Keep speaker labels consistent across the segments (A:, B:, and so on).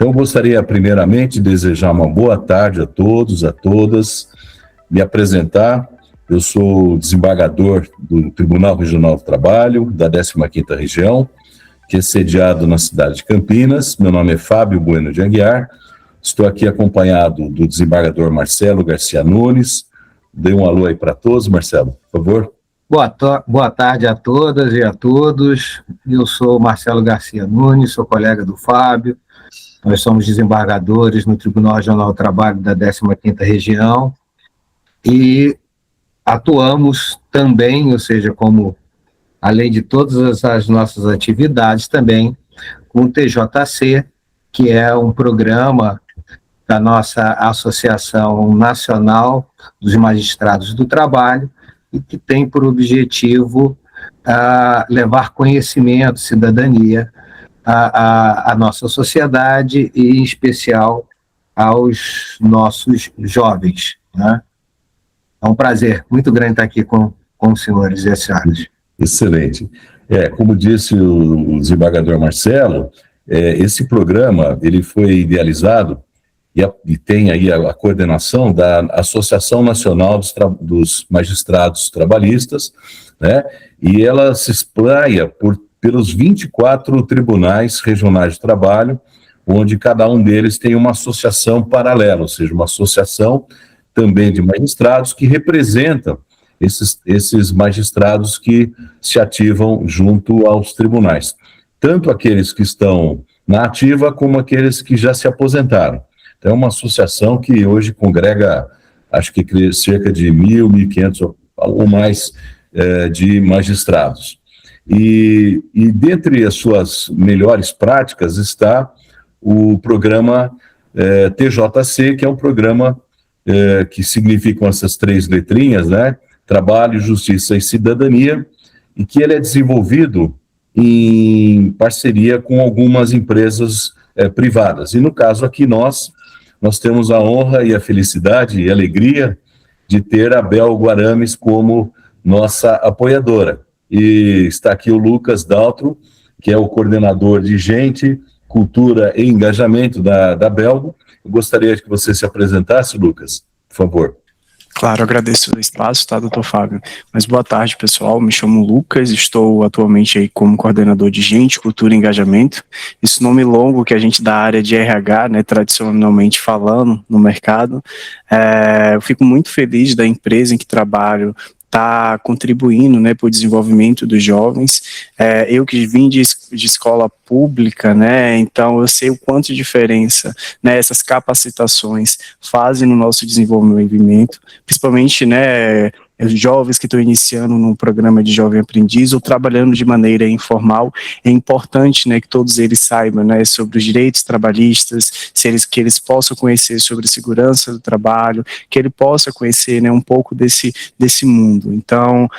A: Então, eu gostaria, primeiramente, de desejar uma boa tarde a todos, a todas, me apresentar. Eu sou desembargador do Tribunal Regional do Trabalho, da 15ª Região, que é sediado na cidade de Campinas. Meu nome é Fábio Bueno de Aguiar. Estou aqui acompanhado do desembargador Marcelo Garcia Nunes. Dê um alô aí para todos, Marcelo, por favor.
B: Boa tarde a todas e a todos. Eu sou Marcelo Garcia Nunes, sou colega do Fábio. Nós somos desembargadores no Tribunal Regional do Trabalho da 15ª Região e atuamos também, ou seja, como, além de todas as nossas atividades, também com o TJC, que é um programa da nossa Associação Nacional dos Magistrados do Trabalho e que tem por objetivo levar conhecimento, cidadania à nossa sociedade e, em especial, aos nossos jovens, né? É um prazer muito grande estar aqui com os senhores e as senhoras.
A: Excelente. Como disse o desembargador Marcelo, esse programa ele foi idealizado e tem aí a coordenação da Associação Nacional dos Magistrados Trabalhistas, né? E ela se espraia pelos 24 tribunais regionais de trabalho, onde cada um deles tem uma associação paralela, ou seja, uma associação também de magistrados que representam esses magistrados que se ativam junto aos tribunais, tanto aqueles que estão na ativa como aqueles que já se aposentaram. Então, é uma associação que hoje congrega, acho que cerca de 1.500 ou mais de magistrados. E dentre as suas melhores práticas está o programa TJC, que é um programa que significam essas 3 letrinhas, né? Trabalho, Justiça e Cidadania, e que ele é desenvolvido em parceria com algumas empresas privadas. E no caso aqui nós temos a honra e a felicidade e a alegria de ter a Bel Guarames como nossa apoiadora. E está aqui o Lucas Daltro, que é o coordenador de Gente, Cultura e Engajamento da Belgo. Eu gostaria que você se apresentasse, Lucas, por favor.
C: Claro, agradeço o espaço, tá, doutor Fábio? Mas boa tarde, pessoal, me chamo Lucas, estou atualmente aí como coordenador de Gente, Cultura e Engajamento. Esse nome longo que a gente da área de RH, né, tradicionalmente falando no mercado. Eu fico muito feliz da empresa em que trabalho está contribuindo, né, para o desenvolvimento dos jovens. Eu que vim de escola pública, né, então eu sei o quanto de diferença, né, essas capacitações fazem no nosso desenvolvimento, principalmente, né, os jovens que estão iniciando no programa de jovem aprendiz ou trabalhando de maneira informal. É importante, né, que todos eles saibam, né, sobre os direitos trabalhistas, que eles possam conhecer sobre segurança do trabalho, que ele possa conhecer, né, um pouco desse mundo. Então,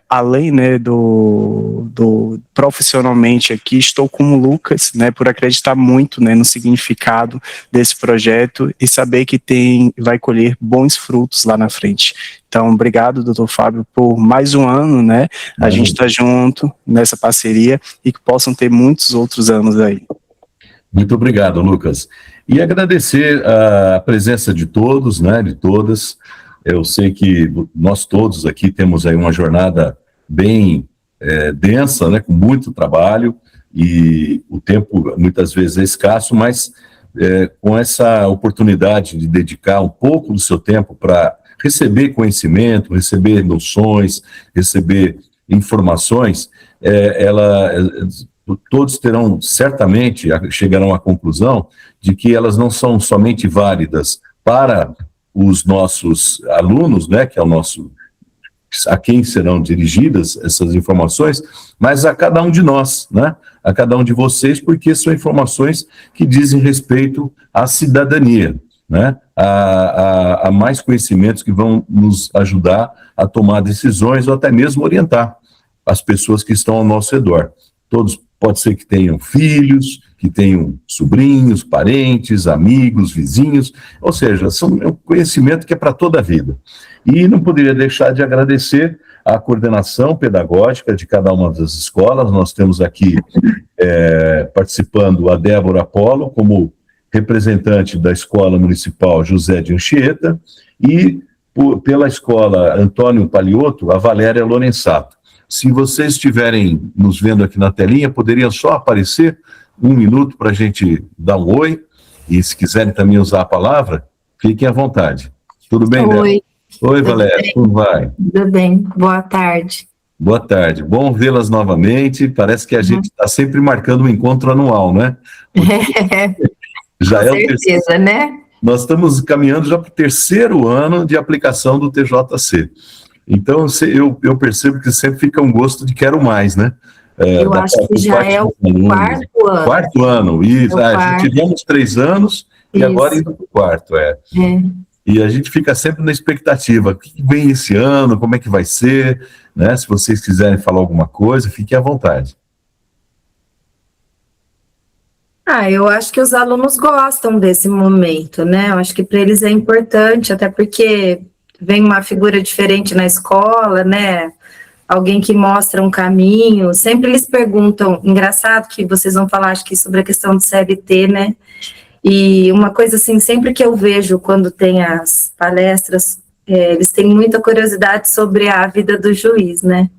C: além, né, do profissionalmente aqui, estou como Lucas, né, por acreditar muito, né, no significado desse projeto e saber que vai colher bons frutos lá na frente. Então, obrigado, doutor Fábio, por mais um ano, né? A gente está junto nessa parceria e que possam ter muitos outros anos aí.
A: Muito obrigado, Lucas. E agradecer a presença de todos, né, de todas. Eu sei que nós todos aqui temos aí uma jornada bem densa, né, com muito trabalho, e o tempo muitas vezes é escasso, mas com essa oportunidade de dedicar um pouco do seu tempo para receber conhecimento, receber noções, receber informações, todos chegarão à conclusão de que elas não são somente válidas para os nossos alunos, né, que é a quem serão dirigidas essas informações, mas a cada um de nós, né, a cada um de vocês, porque são informações que dizem respeito à cidadania, né, a mais conhecimentos que vão nos ajudar a tomar decisões ou até mesmo orientar as pessoas que estão ao nosso redor. Todos, pode ser que tenham filhos, que tenham sobrinhos, parentes, amigos, vizinhos, ou seja, é um conhecimento que é para toda a vida. E não poderia deixar de agradecer a coordenação pedagógica de cada uma das escolas. Nós temos aqui participando a Débora Polo como representante da Escola Municipal José de Anchieta, e pela Escola Antônio Paliotto, a Valéria Lorenzato. Se vocês estiverem nos vendo aqui na telinha, poderia só aparecer 1 minuto para a gente dar um oi, e se quiserem também usar a palavra, fiquem à vontade. Tudo bem, Débora?
D: Oi.
A: Oi, Valéria, como vai?
D: Tudo bem, boa tarde.
A: Boa tarde, bom vê-las novamente. Parece que a gente está sempre marcando um encontro anual, né? Já
D: Com
A: é o
D: certeza,
A: terceiro,
D: né?
A: nós estamos caminhando já para o 3º ano de aplicação do TJC. Então, eu percebo que sempre fica um gosto de quero mais, né?
D: Eu acho que já é o 4º ano.
A: 4º ano, isso. Já tivemos 3 anos e
D: Isso.
A: agora indo para o 4º, E a gente fica sempre na expectativa, o que vem esse ano, como é que vai ser, né? Se vocês quiserem falar alguma coisa, fiquem à vontade.
D: Eu acho que os alunos gostam desse momento, né? Eu acho que para eles é importante, até porque vem uma figura diferente na escola, né? Alguém que mostra um caminho. Sempre eles perguntam, engraçado que vocês vão falar, acho que sobre a questão do CLT, né? E uma coisa assim, sempre que eu vejo quando tem as palestras, eles têm muita curiosidade sobre a vida do juiz, né?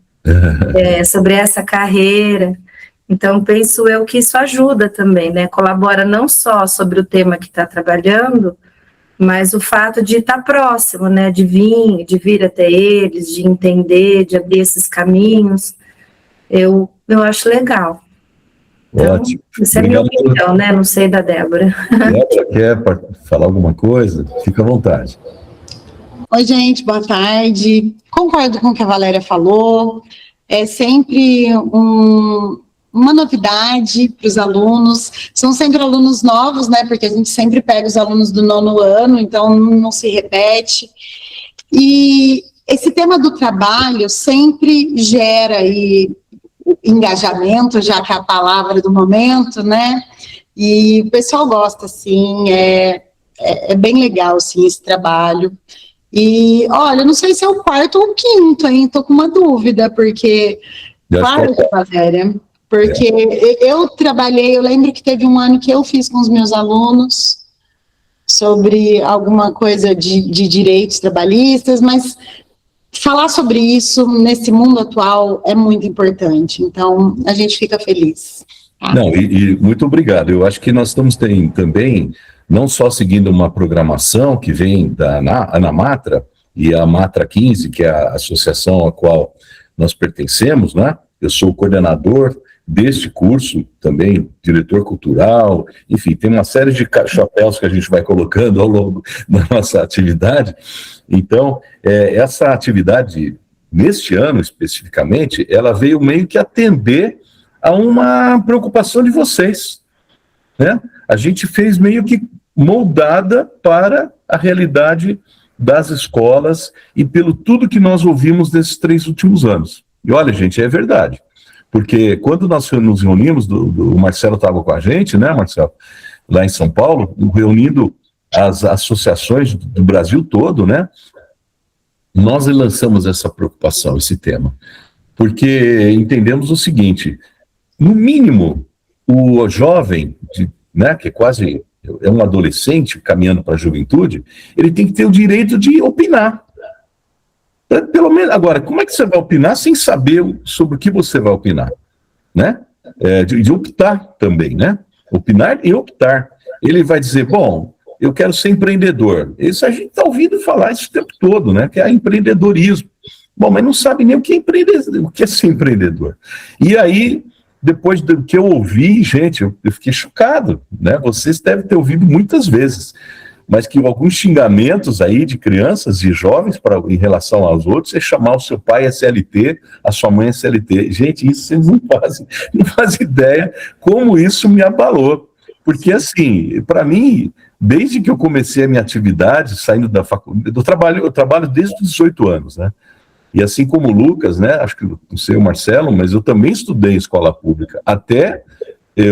D: Sobre essa carreira. Então, penso eu que isso ajuda também, né? Colabora não só sobre o tema que está trabalhando, mas o fato de estar próximo, né? De vir até eles, de entender, de abrir esses caminhos. Eu acho legal. Então,
A: Ótimo.
D: isso é minha opinião, né? Não sei da Débora.
A: Débora, quer falar alguma coisa? Fica à vontade.
E: Oi, gente, boa tarde. Concordo com o que a Valéria falou. É sempre uma novidade para os alunos. São sempre alunos novos, né? Porque a gente sempre pega os alunos do 9º ano, então não se repete. E esse tema do trabalho sempre gera aí engajamento, já que é a palavra do momento, né? E o pessoal gosta, sim, é bem legal, sim, esse trabalho. E, olha, não sei se é o 4º ou o 5º, hein? Tô com uma dúvida, porque... Claro, Valéria, porque eu trabalhei, eu lembro que teve um ano que eu fiz com os meus alunos sobre alguma coisa de direitos trabalhistas, mas... falar sobre isso nesse mundo atual é muito importante, então a gente fica feliz. Tá?
A: Não, e muito obrigado. Eu acho que nós estamos também, não só seguindo uma programação que vem da ANAMATRA e a Matra 15, que é a associação a qual nós pertencemos, né? Eu sou o coordenador deste curso, também diretor cultural, enfim, tem uma série de chapéus que a gente vai colocando ao longo da nossa atividade. Então, essa atividade, neste ano especificamente, ela veio meio que atender a uma preocupação de vocês, né? A gente fez meio que moldada para a realidade das escolas e pelo tudo que nós ouvimos nesses 3 últimos anos. E olha, gente, é verdade. Porque quando nós nos reunimos, o Marcelo estava com a gente, né, Marcelo? Lá em São Paulo, reunindo as associações do Brasil todo, né? Nós lançamos essa preocupação, esse tema. Porque entendemos o seguinte, no mínimo, o jovem, né, que é um adolescente caminhando para a juventude, ele tem que ter o direito de opinar. Pelo menos, agora, como é que você vai opinar sem saber sobre o que você vai opinar, né? De optar também, né? Opinar e optar. Ele vai dizer, bom, eu quero ser empreendedor. Isso a gente está ouvindo falar isso o tempo todo, né? Que é empreendedorismo. Bom, mas não sabe nem o que é ser empreendedor. E aí, depois do que eu ouvi, gente, eu fiquei chocado, né? Vocês devem ter ouvido muitas vezes, mas que alguns xingamentos aí de crianças e jovens em relação aos outros é chamar o seu pai SLT, a sua mãe SLT. Gente, isso vocês não fazem ideia como isso me abalou. Porque, assim, para mim, desde que eu comecei a minha atividade, saindo da faculdade, eu trabalho desde os 18 anos, né? E assim como o Lucas, né? Acho que não sei o Marcelo, mas eu também estudei em escola pública, até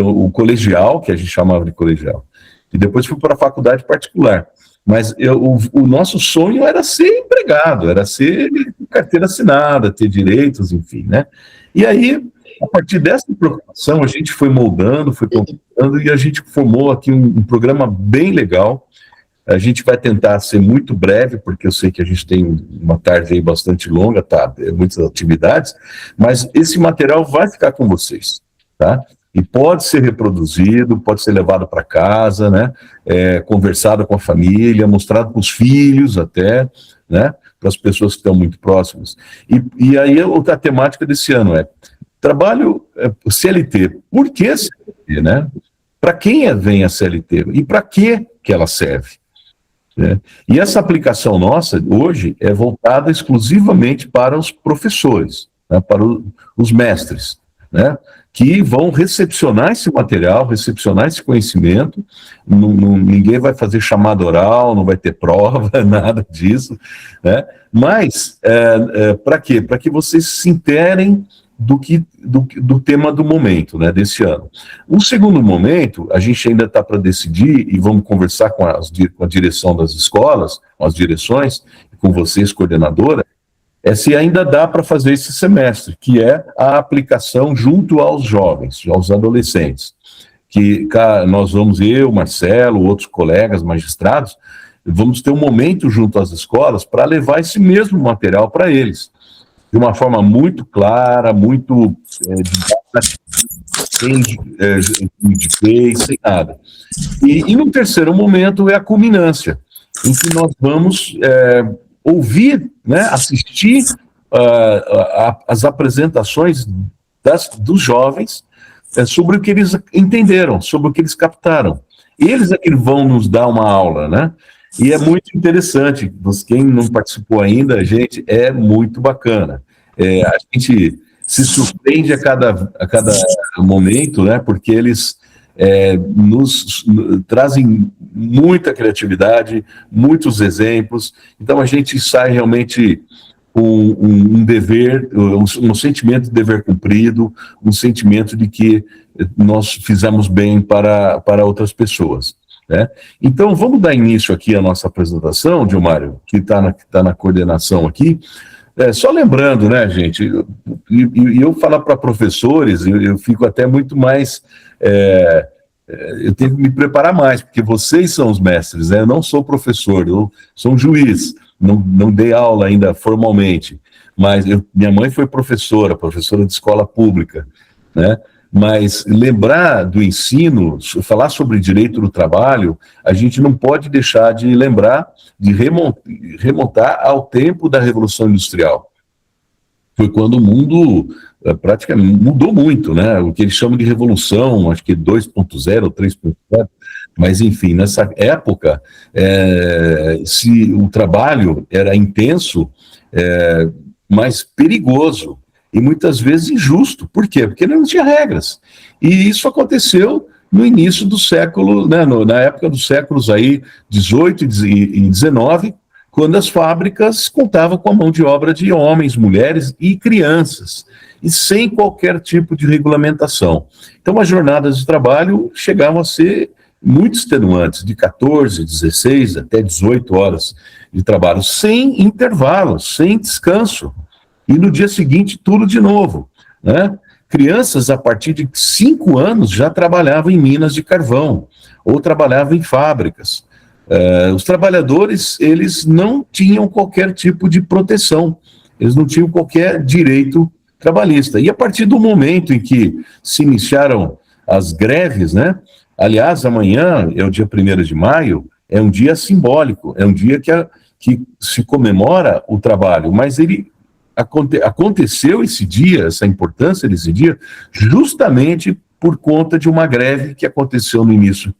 A: o colegial, que a gente chamava de colegial. E depois fui para a faculdade particular. Mas o nosso sonho era ser empregado, era ser carteira assinada, ter direitos, enfim, né? E aí a partir dessa preocupação, a gente foi moldando, foi conversando, e a gente formou aqui um programa bem legal. A gente vai tentar ser muito breve, porque eu sei que a gente tem uma tarde aí bastante longa, tá? Muitas atividades, mas esse material vai ficar com vocês, tá? E pode ser reproduzido, pode ser levado para casa, né? Conversado com a família, mostrado para os filhos até, né? Para as pessoas que estão muito próximas. E aí a temática desse ano é trabalho CLT. Por que CLT, né? Para quem vem a CLT? E para que ela serve? E essa aplicação nossa, hoje, é voltada exclusivamente para os professores, né? Para os mestres, né? Que vão recepcionar esse material, recepcionar esse conhecimento. Ninguém vai fazer chamada oral, não vai ter prova, nada disso, né? Mas, para quê? Para que vocês se interem do tema do momento, né, desse ano. O segundo momento, a gente ainda está para decidir, e vamos conversar com a direção das escolas, com as direções, com vocês, coordenadora, se ainda dá para fazer esse semestre, que é a aplicação junto aos jovens, aos adolescentes, que nós vamos, eu, Marcelo, outros colegas magistrados, vamos ter um momento junto às escolas para levar esse mesmo material para eles, de uma forma muito clara, muito sem nada. E no terceiro momento é a culminância, em que nós vamos ouvir, né, assistir as apresentações dos jovens sobre o que eles entenderam, sobre o que eles captaram. Eles é que vão nos dar uma aula, né? E é muito interessante, quem não participou ainda, gente, é muito bacana. A gente se surpreende a cada momento, né? Porque eles nos trazem muita criatividade, muitos exemplos. Então a gente sai realmente um dever, um sentimento de dever cumprido, um sentimento de que nós fizemos bem para outras pessoas, né? Então vamos dar início aqui à nossa apresentação, Gilmário, que está na coordenação aqui. Só lembrando, né, gente, e eu falar para professores, eu fico até muito mais, eu tenho que me preparar mais, porque vocês são os mestres, né? Eu não sou professor, eu sou um juiz, não dei aula ainda formalmente, mas minha mãe foi professora de escola pública, né? Mas lembrar do ensino, falar sobre direito do trabalho, a gente não pode deixar de lembrar, de remontar ao tempo da Revolução Industrial. Foi quando o mundo praticamente mudou muito, né? O que eles chamam de revolução, acho que 2.0 ou 3.0, mas enfim, nessa época, se o trabalho era intenso, mas perigoso, e muitas vezes injusto. Por quê? Porque não tinha regras. E isso aconteceu no início do século, né, na época dos séculos aí 18 e 19, quando as fábricas contavam com a mão de obra de homens, mulheres e crianças, e sem qualquer tipo de regulamentação. Então as jornadas de trabalho chegavam a ser muito extenuantes, de 14, 16 até 18 horas de trabalho, sem intervalos, sem descanso. E no dia seguinte, tudo de novo, né? Crianças, a partir de 5 anos, já trabalhavam em minas de carvão, ou trabalhavam em fábricas. Os trabalhadores, eles não tinham qualquer tipo de proteção, eles não tinham qualquer direito trabalhista. E a partir do momento em que se iniciaram as greves, né? Aliás, amanhã é o dia 1º de maio, é um dia simbólico, é um dia que se comemora o trabalho, mas aconteceu esse dia, essa importância desse dia, justamente por conta de uma greve que aconteceu no início do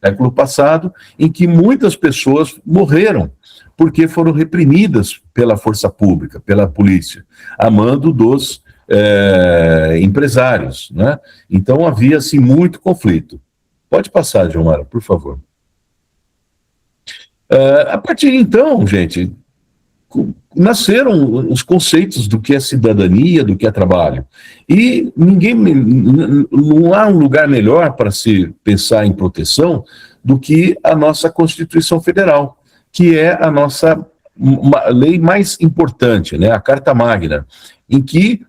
A: século passado, em que muitas pessoas morreram, porque foram reprimidas pela força pública, pela polícia, a mando dos empresários, né? Então havia, assim, muito conflito. Pode passar, Gilmar, por favor. A partir de então, gente, nasceram os conceitos do que é cidadania, do que é trabalho. E não há um lugar melhor para se pensar em proteção do que a nossa Constituição Federal, que é a nossa lei mais importante, né, a Carta Magna, em que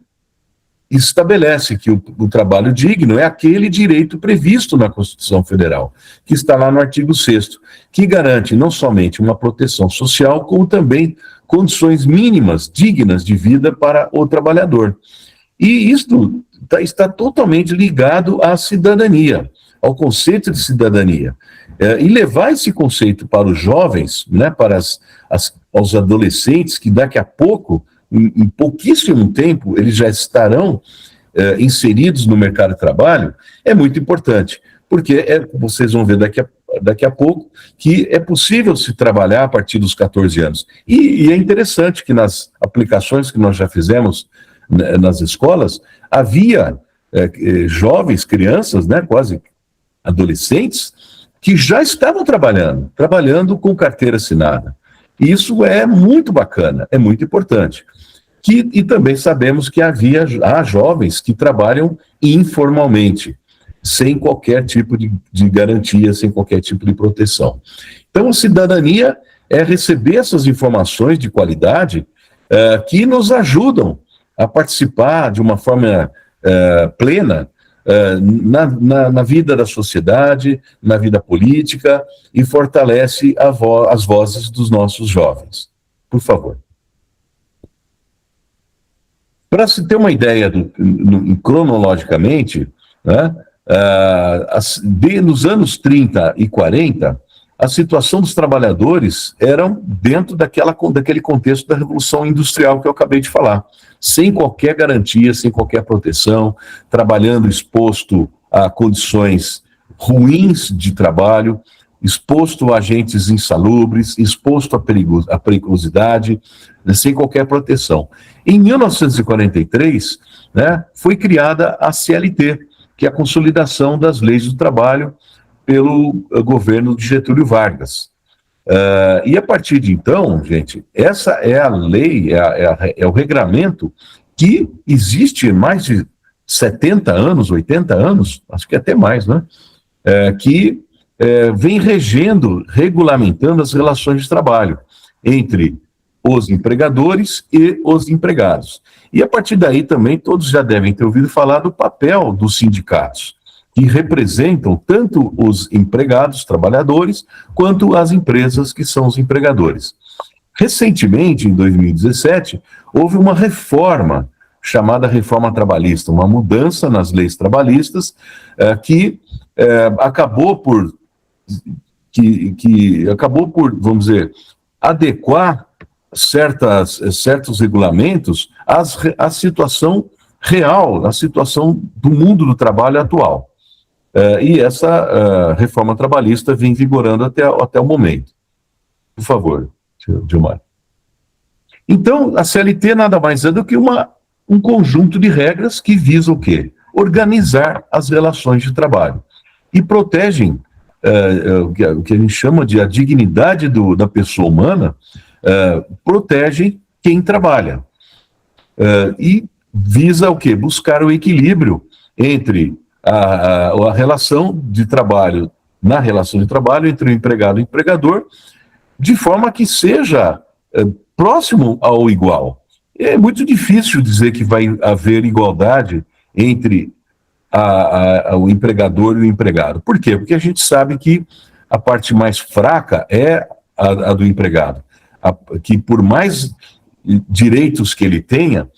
A: estabelece que o trabalho digno é aquele direito previsto na Constituição Federal, que está lá no artigo 6º, que garante não somente uma proteção social, como também condições mínimas, dignas de vida para o trabalhador. E isto está totalmente ligado à cidadania, ao conceito de cidadania. E levar esse conceito para os jovens, né, para aos adolescentes, que daqui a pouco, em pouquíssimo tempo, eles já estarão inseridos no mercado de trabalho, é muito importante, porque vocês vão ver daqui a pouco que é possível se trabalhar a partir dos 14 anos. E é interessante que nas aplicações que nós já fizemos nas escolas, havia jovens, crianças, né, quase adolescentes, que já estavam trabalhando com carteira assinada. Isso é muito bacana, é muito importante. E também sabemos que há jovens que trabalham informalmente, sem qualquer tipo de garantia, sem qualquer tipo de proteção. Então, a cidadania é receber essas informações de qualidade que nos ajudam a participar de uma forma plena na vida da sociedade, na vida política, e fortalece as vozes dos nossos jovens. Por favor. Para se ter uma ideia cronologicamente, né, nos anos 30 e 40, a situação dos trabalhadores era dentro daquele contexto da Revolução Industrial que eu acabei de falar, sem qualquer garantia, sem qualquer proteção, trabalhando exposto a condições ruins de trabalho, exposto a agentes insalubres, exposto à periculosidade, sem qualquer proteção. Em 1943, né, foi criada a CLT, que é a Consolidação das Leis do Trabalho, pelo governo de Getúlio Vargas. E a partir de então, gente, essa é a lei, é o regramento que existe há mais de 70 anos, 80 anos, acho que até mais, né? Que vem regulamentando as relações de trabalho entre os empregadores e os empregados. E a partir daí também todos já devem ter ouvido falar do papel dos sindicatos, que representam tanto os empregados, trabalhadores, quanto as empresas que são os empregadores. Recentemente, em 2017, houve uma reforma chamada reforma trabalhista, uma mudança nas leis trabalhistas que acabou por, vamos dizer, adequar certos regulamentos à situação real, à situação do mundo do trabalho atual. E essa reforma trabalhista vem vigorando até o momento. Por favor, Gilmar. Então, a CLT nada mais é do que um conjunto de regras que visa o quê? Organizar as relações de trabalho. E protegem o que a gente chama de a dignidade da pessoa humana, protegem quem trabalha. E visa o quê? Buscar o equilíbrio entre a relação de trabalho, na relação de trabalho entre o empregado e o empregador, de forma que seja próximo ao igual. É muito difícil dizer que vai haver igualdade entre o empregador e o empregado. Por quê? Porque a gente sabe que a parte mais fraca é a do empregado, que por mais direitos que ele tenha,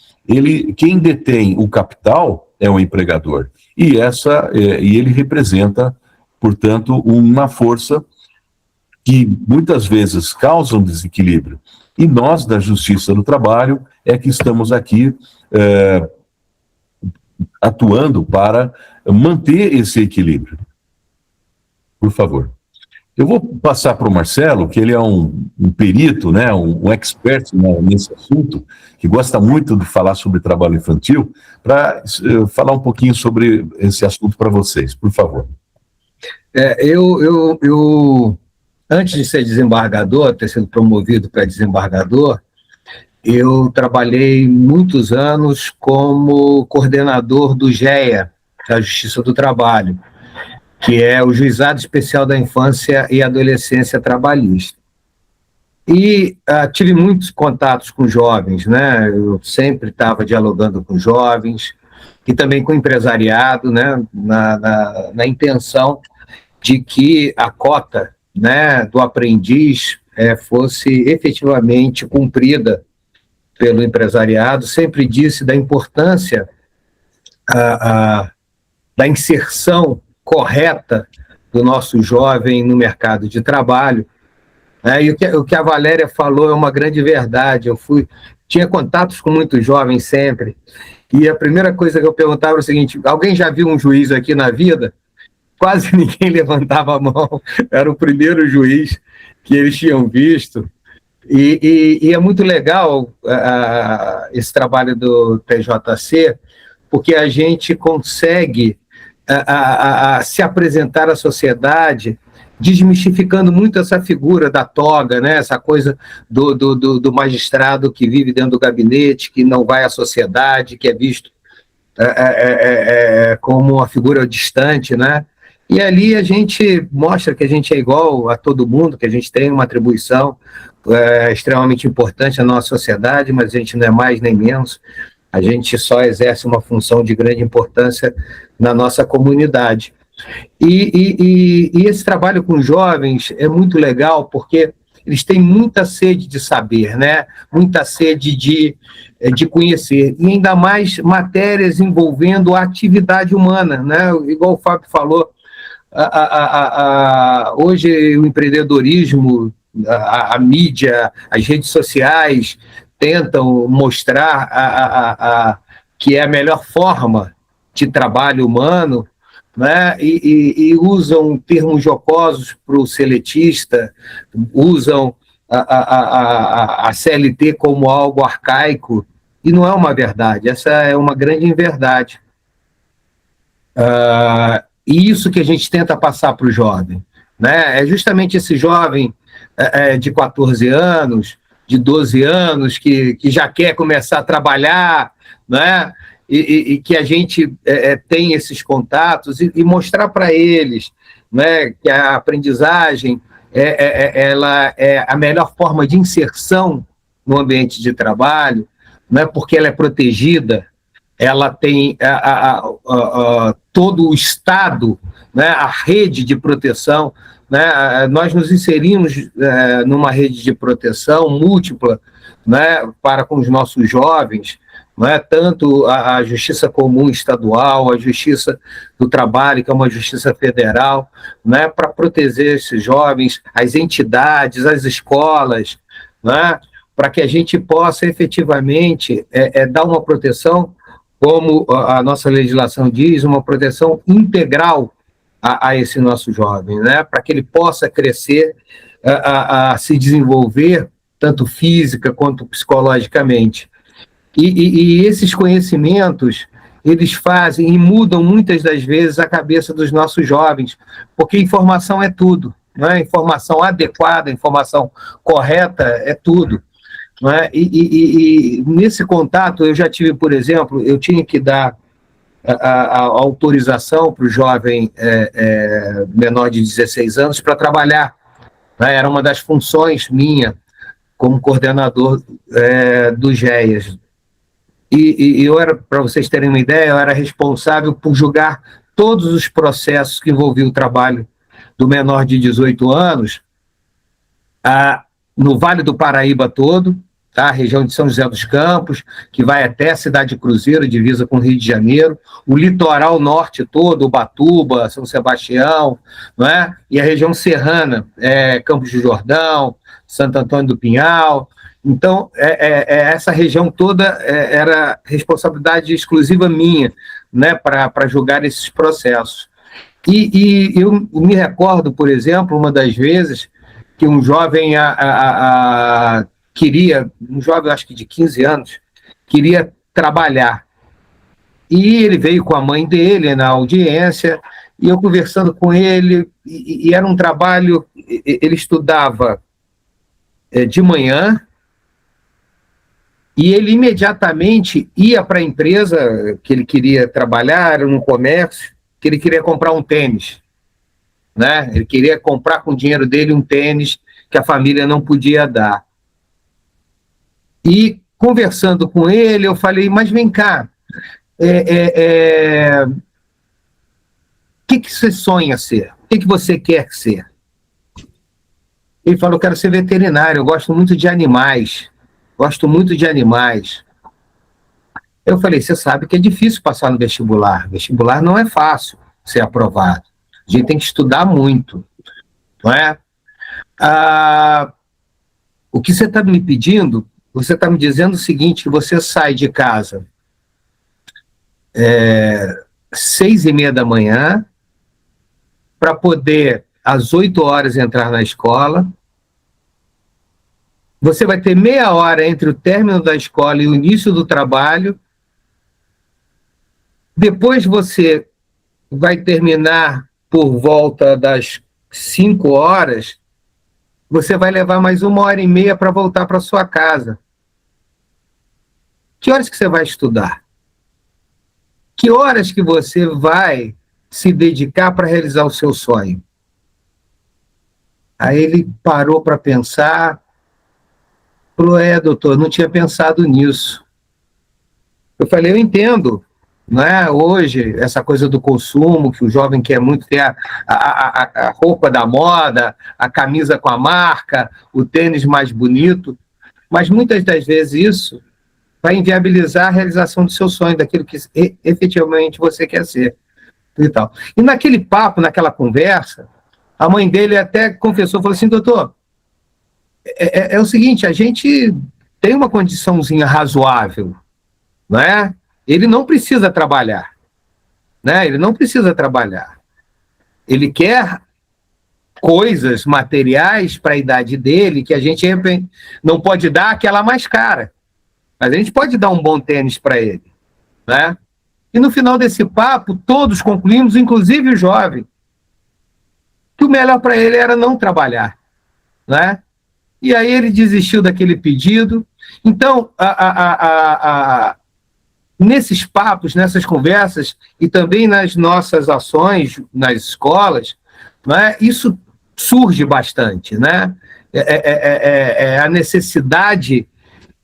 A: quem detém o capital é o empregador. E ele representa, portanto, uma força que muitas vezes causa um desequilíbrio. E nós, da Justiça do Trabalho, é que estamos aqui atuando para manter esse equilíbrio. Por favor. Eu vou passar para o Marcelo, que ele é um perito, né, um expert nesse assunto, que gosta muito de falar sobre trabalho infantil, para falar um pouquinho sobre esse assunto para vocês, por favor.
B: Eu, antes de ser desembargador, ter sido promovido para desembargador, eu trabalhei muitos anos como coordenador do GEA, da Justiça do Trabalho, que é o Juizado Especial da Infância e Adolescência Trabalhista. E tive muitos contatos com jovens, né? Eu sempre estava dialogando com jovens, e também com o empresariado, né, na intenção de que a cota, né, do aprendiz fosse efetivamente cumprida pelo empresariado. Sempre disse da importância da inserção correta do nosso jovem no mercado de trabalho. E o que a Valéria falou é uma grande verdade. Tinha contatos com muitos jovens sempre, e a primeira coisa que eu perguntava era o seguinte: alguém já viu um juiz aqui na vida? Quase ninguém levantava a mão, era o primeiro juiz que eles tinham visto. E é muito legal esse trabalho do TJC, porque a gente consegue se apresentar à sociedade desmistificando muito essa figura da toga, né? Essa coisa do magistrado que vive dentro do gabinete, que não vai à sociedade, que é visto como uma figura distante, né? E ali a gente mostra que a gente é igual a todo mundo, que a gente tem uma atribuição extremamente importante na nossa sociedade, mas a gente não é mais nem menos. A gente só exerce uma função de grande importância na nossa comunidade. E esse trabalho com jovens é muito legal, porque eles têm muita sede de saber, né? Muita sede de conhecer, e ainda mais matérias envolvendo a atividade humana, né? Igual o Fábio falou, hoje o empreendedorismo, a mídia, as redes sociais tentam mostrar que é a melhor forma de trabalho humano, né? E usam termos jocosos para o seletista, usam a CLT como algo arcaico, e não é uma verdade, essa é uma grande inverdade. E isso que a gente tenta passar para o jovem, né? É justamente esse jovem de 14 anos, de 12 anos, que já quer começar a trabalhar, né? E que a gente tem esses contatos e mostrar para eles, né, que a aprendizagem ela é a melhor forma de inserção no ambiente de trabalho, né, porque ela é protegida, ela tem todo o Estado, né, a rede de proteção, né, nós nos inserimos numa rede de proteção múltipla, né, para com os nossos jovens, não é tanto a Justiça Comum Estadual, a Justiça do Trabalho, que é uma justiça federal, né, para proteger esses jovens, as entidades, as escolas, né, para que a gente possa efetivamente dar uma proteção, como a nossa legislação diz, uma proteção integral a esse nosso jovem, né, para que ele possa crescer, se desenvolver, tanto física quanto psicologicamente. E esses conhecimentos, eles fazem e mudam muitas das vezes a cabeça dos nossos jovens, porque informação é tudo, né? Informação adequada, informação correta é tudo, né? E nesse contato eu já tive, por exemplo, eu tinha que dar a autorização para o jovem menor de 16 anos para trabalhar, né? Era uma das funções minha como coordenador do GEAS. E eu era, para vocês terem uma ideia, eu era responsável por julgar todos os processos que envolviam o trabalho do menor de 18 anos no Vale do Paraíba todo, tá? A região de São José dos Campos, que vai até a cidade de Cruzeiro, divisa com o Rio de Janeiro, o litoral norte todo, Ubatuba, São Sebastião, não é? E a região serrana, Campos do Jordão, Santo Antônio do Pinhal. Então, essa região toda era responsabilidade exclusiva minha, né, para julgar esses processos. E eu me recordo, por exemplo, uma das vezes que um jovem queria, um jovem acho que de 15 anos, queria trabalhar. E ele veio com a mãe dele na audiência, e eu conversando com ele, e era um trabalho, ele estudava de manhã, e ele imediatamente ia para a empresa que ele queria trabalhar, no comércio, que ele queria comprar um tênis, né? Ele queria comprar com o dinheiro dele um tênis que a família não podia dar. E conversando com ele, eu falei, mas vem cá, que você sonha ser? O que você quer ser? Ele falou, eu quero ser veterinário, eu gosto muito de animais. Gosto muito de animais. Eu falei, você sabe que é difícil passar no vestibular. Vestibular não é fácil ser aprovado. A gente tem que estudar muito, não é? O que você está me pedindo, você está me dizendo o seguinte, que você sai de casa 6h30 da manhã para poder, às 8 horas, entrar na escola. Você vai ter meia hora entre o término da escola e o início do trabalho. Depois você vai terminar por volta das 5 horas. Você vai levar mais 1h30 para voltar para sua casa. Que horas que você vai estudar? Que horas que você vai se dedicar para realizar o seu sonho? Aí ele parou para pensar, falou, doutor, não tinha pensado nisso. Eu falei, eu entendo, não é? Hoje, essa coisa do consumo, que o jovem quer muito ter a roupa da moda, a camisa com a marca, o tênis mais bonito, mas muitas das vezes isso vai inviabilizar a realização do seu sonho, daquilo que efetivamente você quer ser. E tal. E naquele papo, naquela conversa, a mãe dele até confessou, falou assim, doutor, é o seguinte, a gente tem uma condiçãozinha razoável, não é? Ele não precisa trabalhar, né? Ele não precisa trabalhar. Ele quer coisas materiais para a idade dele que a gente não pode dar aquela mais cara, mas a gente pode dar um bom tênis para ele, né? E no final desse papo, todos concluímos, inclusive o jovem, que o melhor para ele era não trabalhar, né? E aí ele desistiu daquele pedido. Então, nesses papos, nessas conversas, e também nas nossas ações nas escolas, né, isso surge bastante, né? A necessidade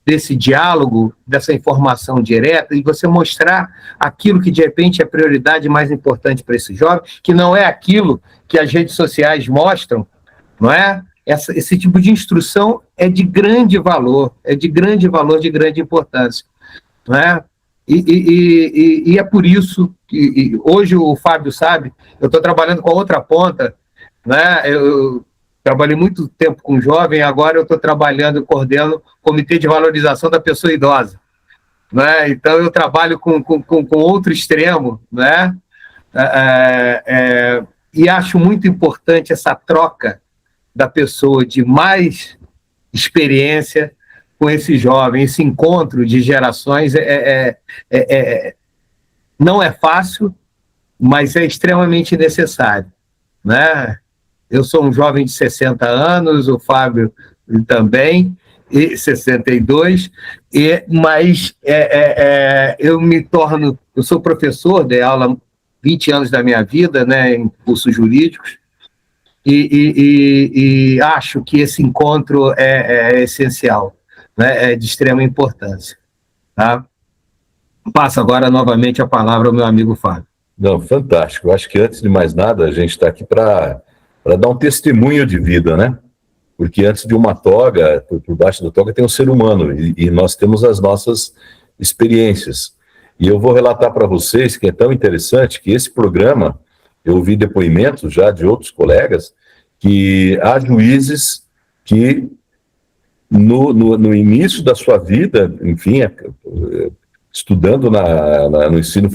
B: desse diálogo, dessa informação direta, e você mostrar aquilo que, de repente, é a prioridade mais importante para esse jovem, que não é aquilo que as redes sociais mostram, não é? Esse tipo de instrução é de grande valor, de grande importância, não é? E é por isso que hoje o Fábio sabe, eu estou trabalhando com a outra ponta, né? Eu trabalhei muito tempo com jovem, agora eu estou trabalhando, coordeno o Comitê de Valorização da Pessoa Idosa, né? Então eu trabalho com outro extremo, né? E acho muito importante essa troca da pessoa de mais experiência com esse jovem, esse encontro de gerações não é fácil, mas é extremamente necessário, né? Eu sou um jovem de 60 anos, o Fábio também, e 62, mas eu sou professor, dei aula 20 anos da minha vida, né, em cursos jurídicos, e acho que esse encontro é essencial, né, é de extrema importância. Tá? Passo agora novamente a palavra ao meu amigo Fábio.
A: Não, fantástico. Eu acho que antes de mais nada, a gente está aqui para dar um testemunho de vida, né? Porque antes de uma toga, por baixo da toga tem um ser humano, e nós temos as nossas experiências. E eu vou relatar para vocês que é tão interessante que esse programa, eu ouvi depoimentos já de outros colegas, que há juízes que no início da sua vida, enfim, estudando no ensino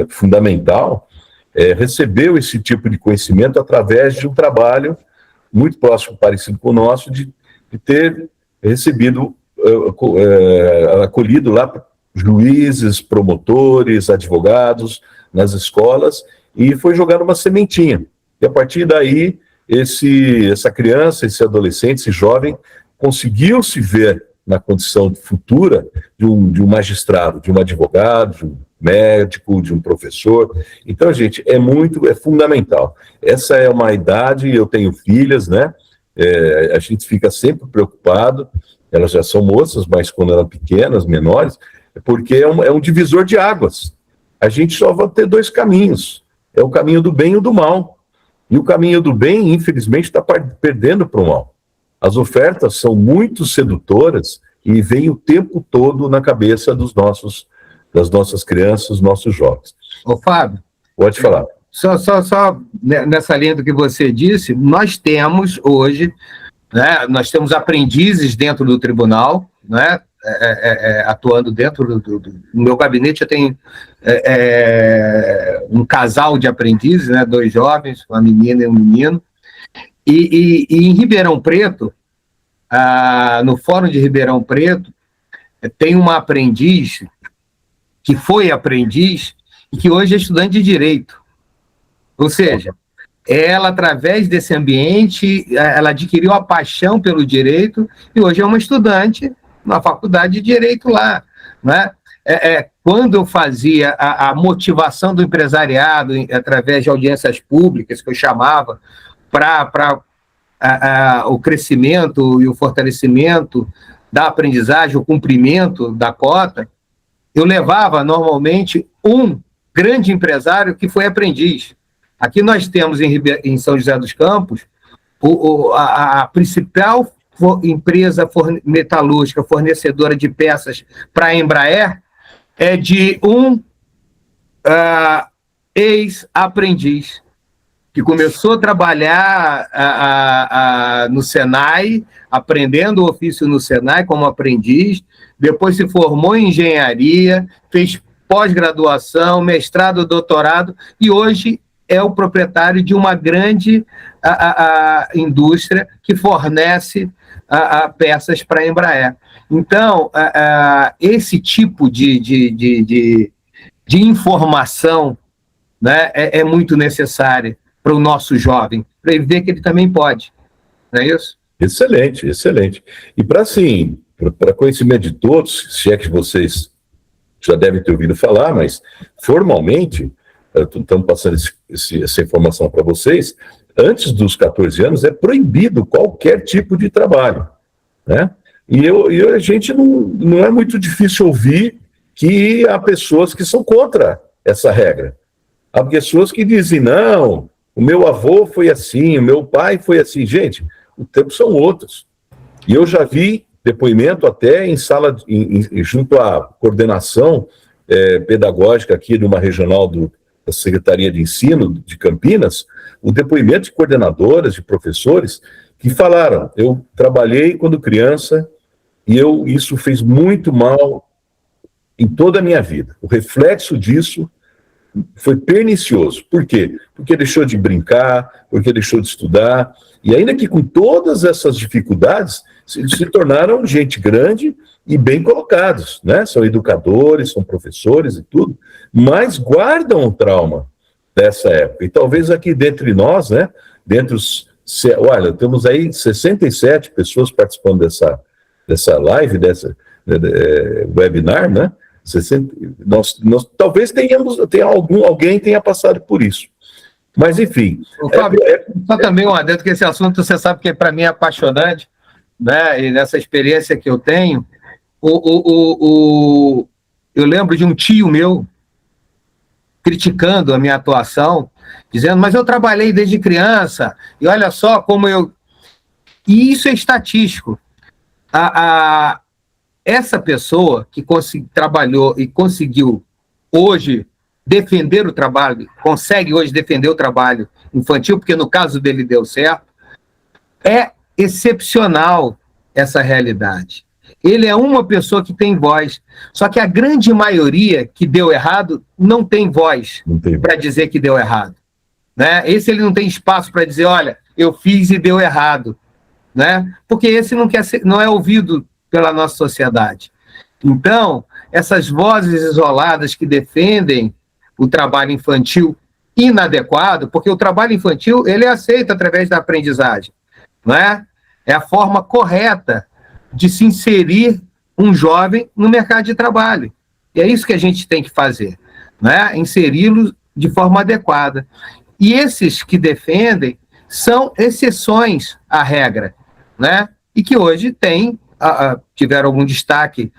A: fundamental, recebeu esse tipo de conhecimento através de um trabalho muito próximo, parecido com o nosso, de ter recebido, acolhido lá juízes, promotores, advogados nas escolas, e foi jogando uma sementinha. E a partir daí, essa criança, esse adolescente, esse jovem, conseguiu se ver na condição futura de um magistrado, de um advogado, de um médico, de um professor. Então, gente, é fundamental. Essa é uma idade, eu tenho filhas, né? A gente fica sempre preocupado, elas já são moças, mas quando eram pequenas, menores, porque é um divisor de águas. A gente só vai ter dois caminhos, é o caminho do bem e o do mal. E o caminho do bem, infelizmente, está perdendo para o mal. As ofertas são muito sedutoras e vêm o tempo todo na cabeça das nossas crianças, dos nossos jovens.
B: Ô, Fábio.
A: Pode falar.
B: Só nessa linha do que você disse, nós temos hoje, né, nós temos aprendizes dentro do tribunal, né, atuando dentro no meu gabinete. Eu tenho um casal de aprendizes, né, 2 jovens, uma menina e um menino, e em Ribeirão Preto, no Fórum de Ribeirão Preto, tem uma aprendiz que foi aprendiz e que hoje é estudante de Direito. Ou seja, ela, através desse ambiente, ela adquiriu a paixão pelo direito e hoje é uma estudante na faculdade de Direito lá, né? Quando eu fazia a motivação do empresariado através de audiências públicas, que eu chamava para o crescimento e o fortalecimento da aprendizagem, o cumprimento da cota, eu levava normalmente um grande empresário que foi aprendiz. Aqui nós temos em São José dos Campos a principal empresa metalúrgica fornecedora de peças para a Embraer é de um ex-aprendiz que começou a trabalhar no Senai, aprendendo o ofício no Senai como aprendiz, depois se formou em engenharia, fez pós-graduação, mestrado, doutorado, e hoje é o proprietário de uma grande indústria que fornece peças para a Embraer. Então, esse tipo de informação, né, é muito necessária para o nosso jovem, para ele ver que ele também pode. Não é isso?
A: Excelente, excelente. E para conhecimento de todos, se é que vocês já devem ter ouvido falar, mas formalmente, estamos passando essa informação para vocês, antes dos 14 anos é proibido qualquer tipo de trabalho, né? E a gente não é muito difícil ouvir que há pessoas que são contra essa regra. Há pessoas que dizem, não, o meu avô foi assim, o meu pai foi assim. Gente, o tempo são outros. E eu já vi depoimento até em sala, junto à coordenação pedagógica aqui de uma regional da Secretaria de Ensino de Campinas, o depoimento de coordenadoras, de professores, que falaram, eu trabalhei quando criança e isso fez muito mal em toda a minha vida. O reflexo disso foi pernicioso. Por quê? Porque deixou de brincar, porque deixou de estudar, e ainda que com todas essas dificuldades, se tornaram gente grande e bem colocados, né? São educadores, são professores e tudo, mas guardam o trauma dessa época. E talvez aqui dentre nós, né? Olha, temos aí 67 pessoas participando dessa live, dessa webinar, né? Talvez alguém tenha passado por isso. Mas, enfim...
B: Fábio, só também um adendo, que esse assunto, você sabe que para mim é apaixonante, né? E nessa experiência que eu tenho, eu lembro de um tio meu criticando a minha atuação, dizendo, mas eu trabalhei desde criança, e olha só como eu... E isso é estatístico. Essa pessoa que trabalhou e conseguiu hoje defender o trabalho, consegue hoje defender o trabalho infantil, porque no caso dele deu certo, é excepcional essa realidade. Ele é uma pessoa que tem voz, só que a grande maioria que deu errado não tem voz para dizer que deu errado, né? Esse ele não tem espaço para dizer, olha, eu fiz e deu errado, né? Porque esse não é ouvido pela nossa sociedade. Então, essas vozes isoladas que defendem o trabalho infantil inadequado, porque o trabalho infantil ele é aceito através da aprendizagem, não é? É a forma correta de se inserir um jovem no mercado de trabalho. E é isso que a gente tem que fazer, né? Inseri-lo de forma adequada. E esses que defendem são exceções à regra, né? E que hoje têm tiveram algum destaque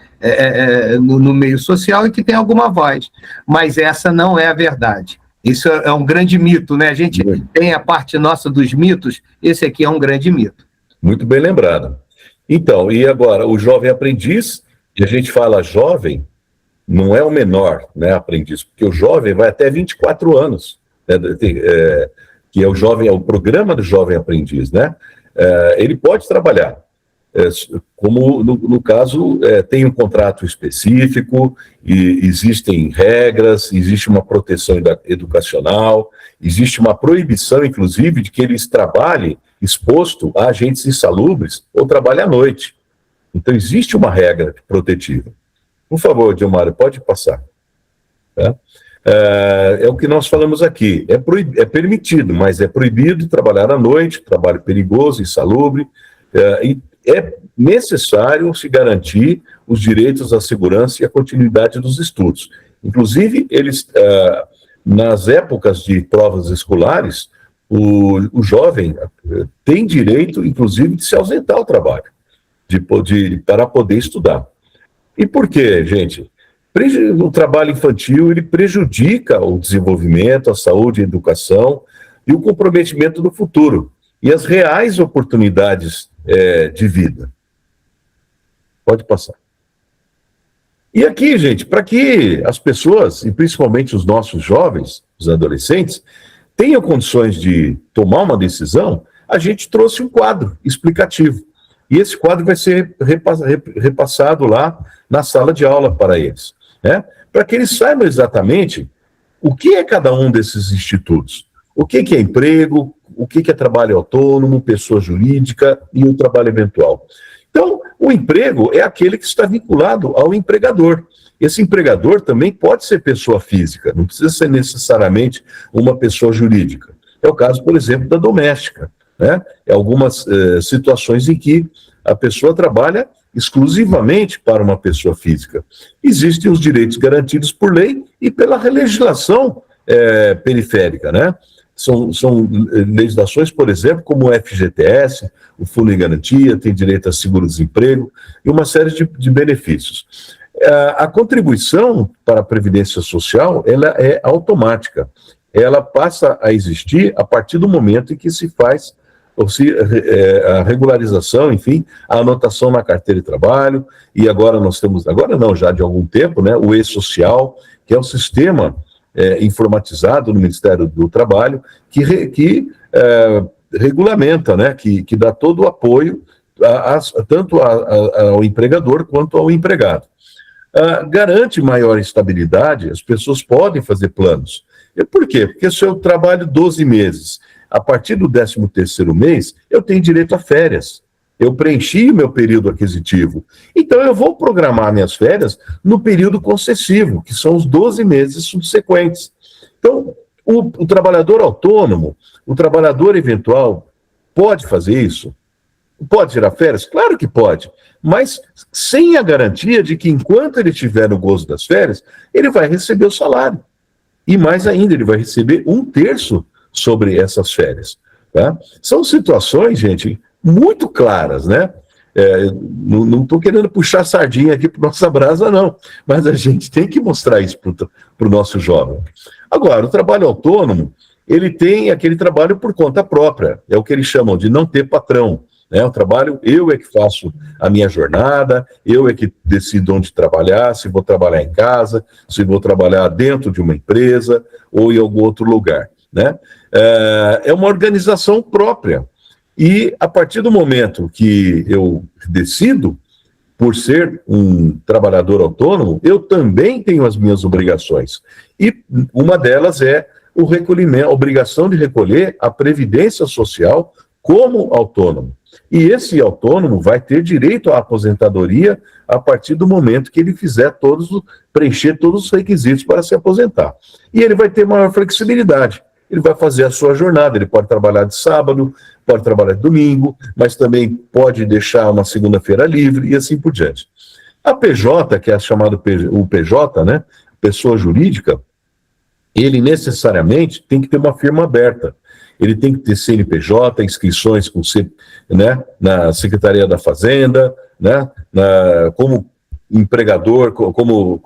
B: no meio social e que têm alguma voz. Mas essa não é a verdade. Isso é um grande mito, né? A gente tem a parte nossa dos mitos, esse aqui é um grande mito.
A: Muito bem lembrado. Então, e agora, o jovem aprendiz, e a gente fala jovem, não é o menor, né, aprendiz, porque o jovem vai até 24 anos, né, que é o jovem, é o programa do jovem aprendiz, né? Ele pode trabalhar, como no caso tem um contrato específico, e existem regras, existe uma proteção educacional, existe uma proibição, inclusive, de que eles trabalhem exposto a agentes insalubres ou trabalhe à noite. Então, existe uma regra protetiva. Por favor, Dilmário, pode passar. Tá? É o que nós falamos aqui. É permitido, mas é proibido trabalhar à noite, trabalho perigoso, insalubre, e é necessário se garantir os direitos à segurança e à continuidade dos estudos. Inclusive, eles, nas épocas de provas escolares, o jovem tem direito, inclusive, de se ausentar ao trabalho, para poder estudar. E por quê, gente? O trabalho infantil, ele prejudica o desenvolvimento, a saúde, a educação e o comprometimento do futuro e as reais oportunidades de vida. Pode passar. E aqui, gente, para que as pessoas, e principalmente os nossos jovens, os adolescentes, tenham condições de tomar uma decisão, a gente trouxe um quadro explicativo. E esse quadro vai ser repassado lá na sala de aula para eles, né? Para que eles saibam exatamente o que é cada um desses institutos. O que é emprego, o que é trabalho autônomo, pessoa jurídica e o trabalho eventual. Então, o emprego é aquele que está vinculado ao empregador. Esse empregador também pode ser pessoa física, não precisa ser necessariamente uma pessoa jurídica. É o caso, por exemplo, da doméstica, né? É algumas situações em que a pessoa trabalha exclusivamente para uma pessoa física. Existem os direitos garantidos por lei e pela legislação periférica, né? São legislações, por exemplo, como o FGTS, o Fundo de Garantia, tem direito a seguro-desemprego e uma série de benefícios. A contribuição para a Previdência Social, ela é automática. Ela passa a existir a partir do momento em que se faz a regularização, enfim, a anotação na carteira de trabalho, e agora nós temos, agora não, já de algum tempo, né, o E-Social, que é o sistema informatizado no Ministério do Trabalho, que regulamenta, né, que dá todo o apoio tanto ao empregador quanto ao empregado. Garante maior estabilidade, as pessoas podem fazer planos. E por quê? Porque se eu trabalho 12 meses, a partir do 13º mês, eu tenho direito a férias. Eu preenchi o meu período aquisitivo. Então, eu vou programar minhas férias no período concessivo, que são os 12 meses subsequentes. Então, o trabalhador autônomo, o trabalhador eventual, pode fazer isso? Pode tirar férias? Claro que pode, mas sem a garantia de que enquanto ele estiver no gozo das férias, ele vai receber o salário. E mais ainda, ele vai receber 1/3 sobre essas férias. Tá? São situações, gente, muito claras, né? Não estou querendo puxar sardinha aqui para nossa brasa, não, mas a gente tem que mostrar isso para o nosso jovem. Agora, o trabalho autônomo, ele tem aquele trabalho por conta própria, é o que eles chamam de não ter patrão. O trabalho, eu é que faço a minha jornada, eu é que decido onde trabalhar, se vou trabalhar em casa, se vou trabalhar dentro de uma empresa ou em algum outro lugar, né? É uma organização própria. E a partir do momento que eu decido por ser um trabalhador autônomo, eu também tenho as minhas obrigações. E uma delas é o recolhimento, a obrigação de recolher a Previdência Social como autônomo. E esse autônomo vai ter direito à aposentadoria a partir do momento que ele preencher todos os requisitos para se aposentar. E ele vai ter maior flexibilidade. Ele vai fazer a sua jornada, ele pode trabalhar de sábado, pode trabalhar de domingo, mas também pode deixar uma segunda-feira livre e assim por diante. A PJ, que é chamado o PJ, né, pessoa jurídica, ele necessariamente tem que ter uma firma aberta. Ele tem que ter CNPJ, inscrições com, né, na Secretaria da Fazenda, né, como empregador, como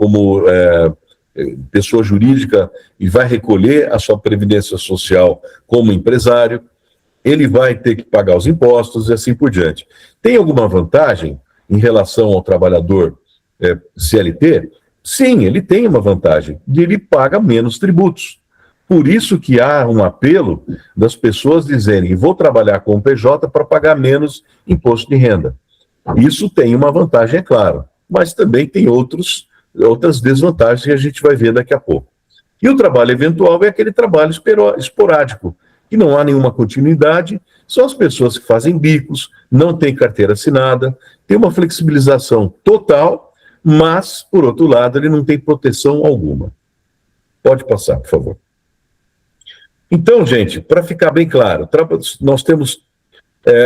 A: pessoa jurídica, e vai recolher a sua previdência social como empresário, ele vai ter que pagar os impostos e assim por diante. Tem alguma vantagem em relação ao trabalhador CLT? Sim, ele tem uma vantagem, ele paga menos tributos. Por isso que há um apelo das pessoas dizerem: vou trabalhar com o PJ para pagar menos imposto de renda. Isso tem uma vantagem, é claro, mas também tem outras desvantagens que a gente vai ver daqui a pouco. E o trabalho eventual é aquele trabalho esporádico, que não há nenhuma continuidade, são as pessoas que fazem bicos, não têm carteira assinada, tem uma flexibilização total, mas, por outro lado, ele não tem proteção alguma. Pode passar, por favor. Então, gente, para ficar bem claro, nós temos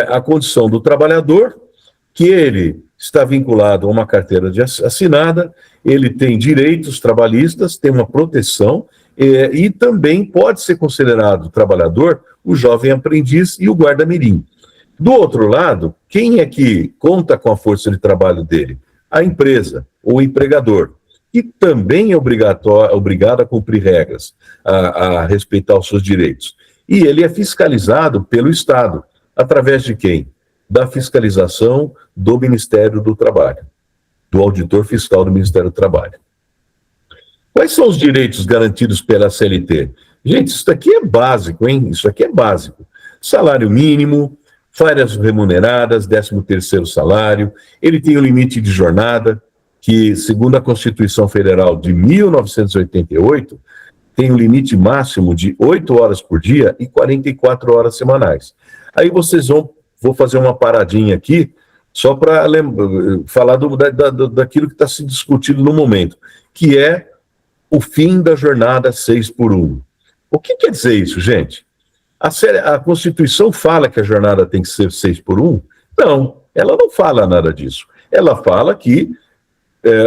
A: a condição do trabalhador, que ele está vinculado a uma carteira assinada, ele tem direitos trabalhistas, tem uma proteção, e também pode ser considerado trabalhador o jovem aprendiz e o guarda-mirim. Do outro lado, quem é que conta com a força de trabalho dele? A empresa, o empregador, que também é obrigado a cumprir regras, a respeitar os seus direitos. E ele é fiscalizado pelo Estado. Através de quem? Da fiscalização do Ministério do Trabalho, do auditor fiscal do Ministério do Trabalho. Quais são os direitos garantidos pela CLT? Gente, isso aqui é básico, hein? Isso aqui é básico. Salário mínimo, férias remuneradas, 13º salário, ele tem um limite de jornada, que, segundo a Constituição Federal de 1988, tem um limite máximo de 8 horas por dia e 44 horas semanais. Aí vou fazer uma paradinha aqui, só para falar daquilo que está se discutindo no momento, que é o fim da jornada 6x1. O que quer dizer isso, gente? A Constituição fala que a jornada tem que ser 6x1? Não, ela não fala nada disso. Ela fala que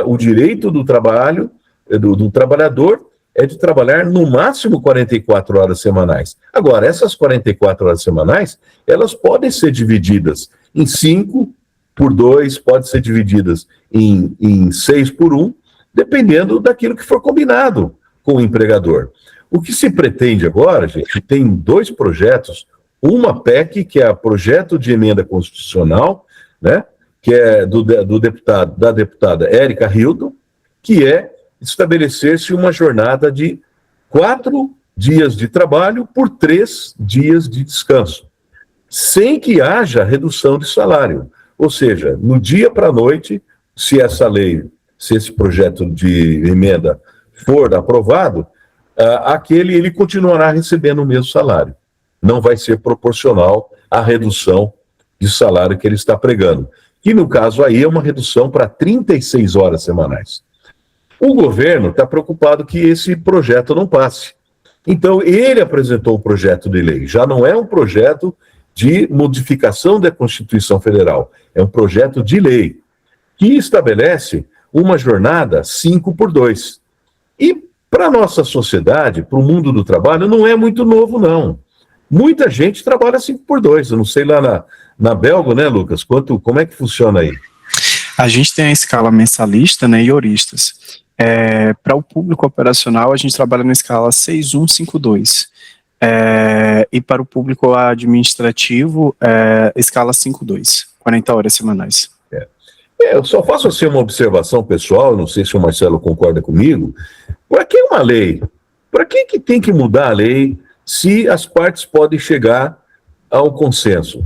A: o direito do trabalho, do trabalhador, é de trabalhar no máximo 44 horas semanais. Agora, essas 44 horas semanais, elas podem ser divididas em 5x2, podem ser divididas em 6x1, dependendo daquilo que for combinado com o empregador. O que se pretende agora, gente, tem 2 projetos, uma PEC, que é o projeto de emenda constitucional, né, que é da deputada Érica Hilton, que é estabelecer-se uma jornada de 4 dias de trabalho por 3 dias de descanso, sem que haja redução de salário. Ou seja, no dia para a noite, se esse projeto de emenda for aprovado, ele continuará recebendo o mesmo salário. Não vai ser proporcional à redução de salário que ele está pregando. E no caso aí é uma redução para 36 horas semanais. O governo está preocupado que esse projeto não passe. Então, ele apresentou um projeto de lei. Já não é um projeto de modificação da Constituição Federal. É um projeto de lei que estabelece uma jornada 5x2. E para a nossa sociedade, para o mundo do trabalho, não é muito novo, não. Muita gente trabalha 5x2. Eu não sei lá na Belga, né, Lucas? Como é que funciona aí?
C: A gente tem a escala mensalista, né, e horistas. Para o público operacional, a gente trabalha na escala 6.152. E para o público administrativo, escala 5.2, 40 horas semanais.
A: Eu só faço assim uma observação pessoal, não sei se o Marcelo concorda comigo. Para que uma lei? Para que tem que mudar a lei se as partes podem chegar ao consenso?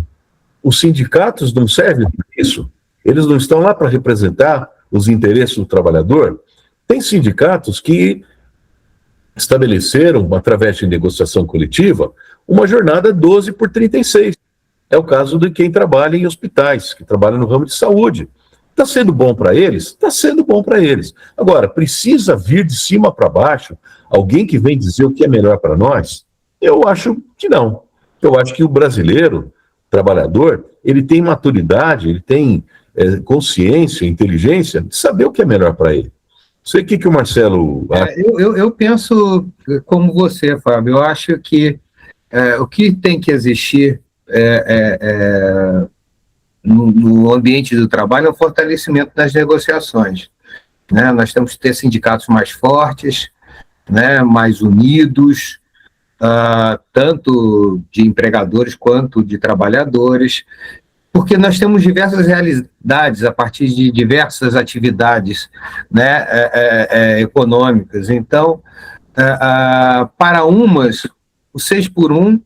A: Os sindicatos não servem para isso? Eles não estão lá para representar os interesses do trabalhador? Tem sindicatos que estabeleceram, através de negociação coletiva, uma jornada 12x36. É o caso de quem trabalha em hospitais, que trabalha no ramo de saúde. Está sendo bom para eles? Está sendo bom para eles. Agora, precisa vir de cima para baixo alguém que vem dizer o que é melhor para nós? Eu acho que não. Eu acho que o brasileiro, trabalhador, ele tem maturidade, ele tem consciência, inteligência de saber o que é melhor para ele. Não sei o que o Marcelo...
B: Eu penso como você, Fábio. Eu acho que o que tem que existir no ambiente do trabalho é o fortalecimento das negociações, né? Nós temos que ter sindicatos mais fortes, né, mais unidos, tanto de empregadores quanto de trabalhadores, porque nós temos diversas realidades a partir de diversas atividades, né, econômicas. Então, para umas, o 6x1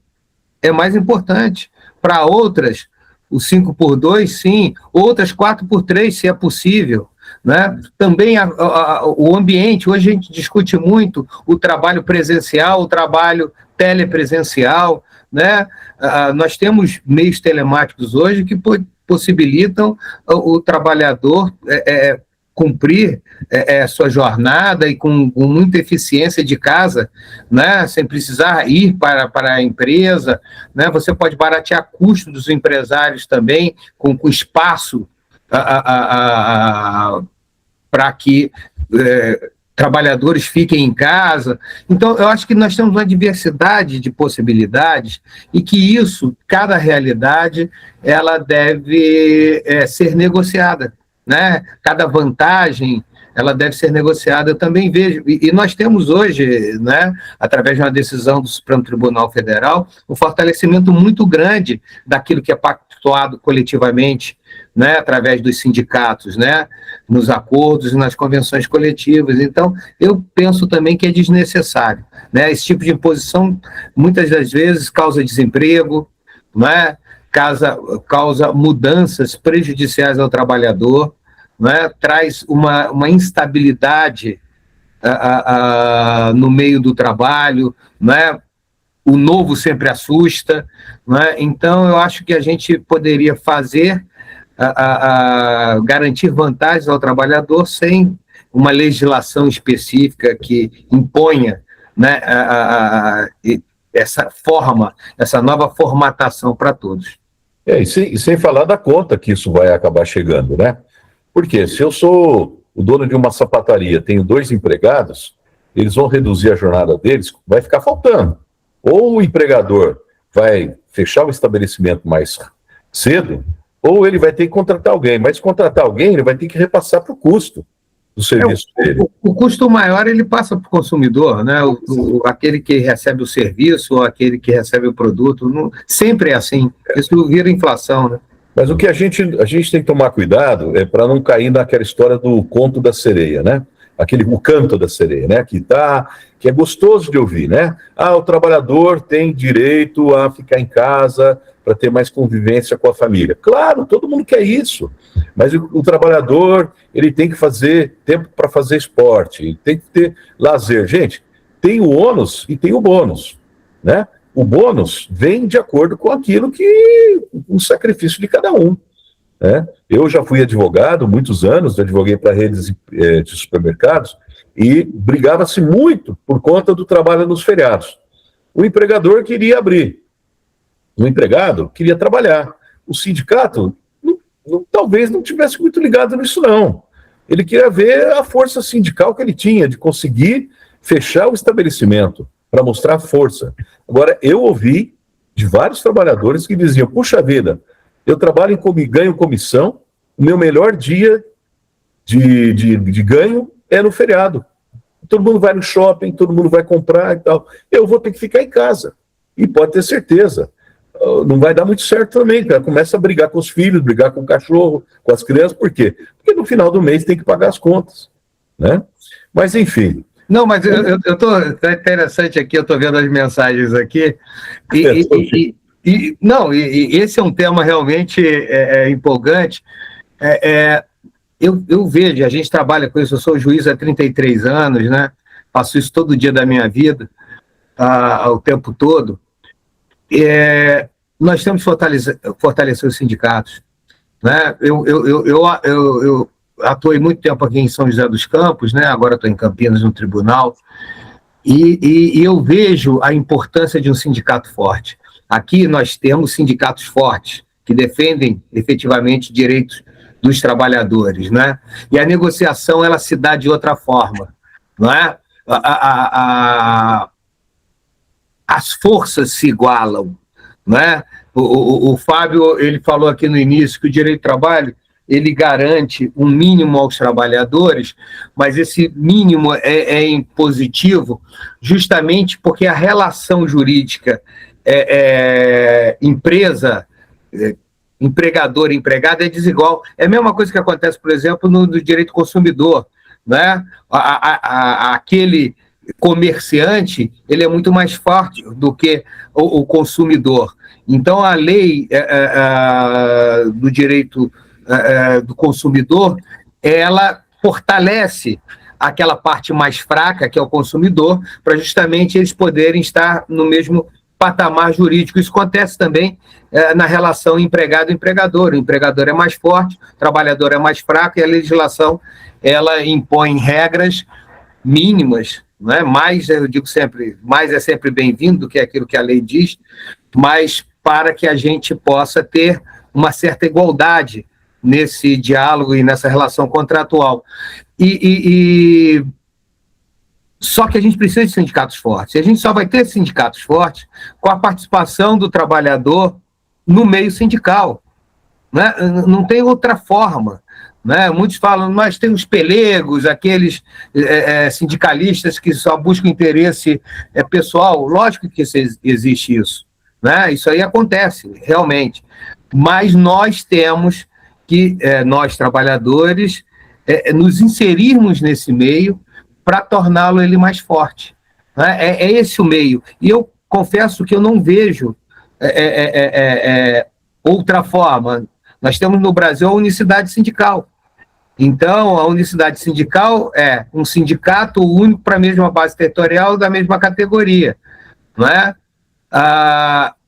B: é mais importante. Para outras, o 5x2, sim. Outras 4x3, se é possível. Né? Também o ambiente, hoje a gente discute muito o trabalho presencial, o trabalho telepresencial, né? Nós temos meios telemáticos hoje que possibilitam o trabalhador cumprir sua jornada e com muita eficiência de casa, né? Sem precisar ir para a empresa, né? Você pode baratear custos dos empresários também com espaço para que trabalhadores fiquem em casa. Então, eu acho que nós temos uma diversidade de possibilidades e que isso, cada realidade, ela deve ser negociada, né? Cada vantagem, ela deve ser negociada. Eu também vejo, e nós temos hoje, né, através de uma decisão do Supremo Tribunal Federal, um fortalecimento muito grande daquilo que é pactuado coletivamente, né, através dos sindicatos, né, nos acordos e nas convenções coletivas. Então, eu penso também que é desnecessário, né? Esse tipo de imposição, muitas das vezes, causa desemprego, né, causa mudanças prejudiciais ao trabalhador, né, traz uma instabilidade no meio do trabalho, né? O novo sempre assusta, né? Então, eu acho que a gente poderia fazer garantir vantagens ao trabalhador sem uma legislação específica que imponha, né, essa nova formatação para todos.
A: E sem falar da conta que isso vai acabar chegando, né? Porque se eu sou o dono de uma sapataria, tenho 2 empregados, eles vão reduzir a jornada deles, vai ficar faltando. Ou o empregador vai fechar o estabelecimento mais cedo, ou ele vai ter que contratar alguém. Mas se contratar alguém, ele vai ter que repassar para o custo do serviço dele.
B: O custo maior, ele passa para o consumidor, né? Aquele que recebe o serviço ou aquele que recebe o produto. Sempre é assim. Isso vira inflação, né?
A: Mas o que a gente tem que tomar cuidado é para não cair naquela história do conto da sereia, né? O canto da sereia, né? Que é gostoso de ouvir, né? O trabalhador tem direito a ficar em casa para ter mais convivência com a família. Claro, todo mundo quer isso, mas o trabalhador, ele tem que fazer tempo para fazer esporte, ele tem que ter lazer. Gente, tem o ônus e tem o bônus, né? O bônus vem de acordo com aquilo que o sacrifício de cada um, né? Eu já fui advogado muitos anos, advoguei para redes de supermercados e brigava-se muito por conta do trabalho nos feriados. O empregador queria abrir, o empregado queria trabalhar. O sindicato talvez não tivesse muito ligado nisso, não. Ele queria ver a força sindical que ele tinha de conseguir fechar o estabelecimento para mostrar força. Agora, eu ouvi de vários trabalhadores que diziam, puxa vida, eu trabalho ganho comissão, o meu melhor dia de ganho é no feriado. Todo mundo vai no shopping, todo mundo vai comprar e tal. Eu vou ter que ficar em casa. E pode ter certeza, não vai dar muito certo também, cara. Começa a brigar com os filhos, brigar com o cachorro, com as crianças. Por quê? Porque no final do mês tem que pagar as contas, né? Mas, enfim...
B: Não, mas tá interessante aqui, eu estou vendo as mensagens aqui, e esse é um tema realmente empolgante. Eu vejo, a gente trabalha com isso, eu sou juiz há 33 anos, né? Faço isso todo dia da minha vida, o tempo todo. Nós temos que fortalecer os sindicatos, né? Eu atuei muito tempo aqui em São José dos Campos, né? Agora estou em Campinas, no tribunal, e eu vejo a importância de um sindicato forte. Aqui nós temos sindicatos fortes, que defendem efetivamente direitos dos trabalhadores, né? E a negociação, ela se dá de outra forma, não é? As forças se igualam, né? O Fábio, ele falou aqui no início que o direito do trabalho, ele garante um mínimo aos trabalhadores, mas esse mínimo é impositivo justamente porque a relação jurídica empresa, empregador e empregado é desigual. É a mesma coisa que acontece, por exemplo, no direito consumidor, né? Aquele comerciante, ele é muito mais forte do que o consumidor. Então, a lei do direito do consumidor, ela fortalece aquela parte mais fraca, que é o consumidor, para justamente eles poderem estar no mesmo patamar jurídico. Isso acontece também na relação empregado-empregador. O empregador é mais forte, o trabalhador é mais fraco, e a legislação ela impõe regras mínimas, né? Mais, eu digo sempre, mais é sempre bem-vindo do que aquilo que a lei diz, mas para que a gente possa ter uma certa igualdade nesse diálogo e nessa relação contratual. Só que a gente precisa de sindicatos fortes. E a gente só vai ter sindicatos fortes com a participação do trabalhador no meio sindical, né? Não tem outra forma, né? Muitos falam, mas tem os pelegos, aqueles sindicalistas que só buscam interesse pessoal. Lógico que existe isso, né? Isso aí acontece, realmente. Mas nós temos que, nós trabalhadores, nos inserirmos nesse meio para torná-lo ele mais forte, né? É esse o meio. E eu confesso que eu não vejo outra forma. Nós temos no Brasil a unicidade sindical. Então, a unicidade sindical é um sindicato único para a mesma base territorial da mesma categoria, não é?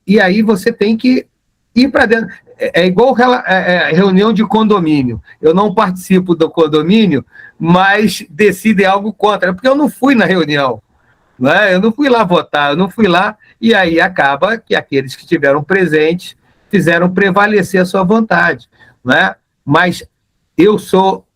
B: E aí você tem que ir para dentro. É igual reunião de condomínio. Eu não participo do condomínio, mas decido algo contra, porque eu não fui na reunião, né? Eu não fui lá votar, eu não fui lá, e aí acaba que aqueles que estiveram presentes fizeram prevalecer a sua vontade, né? Mas eu sou,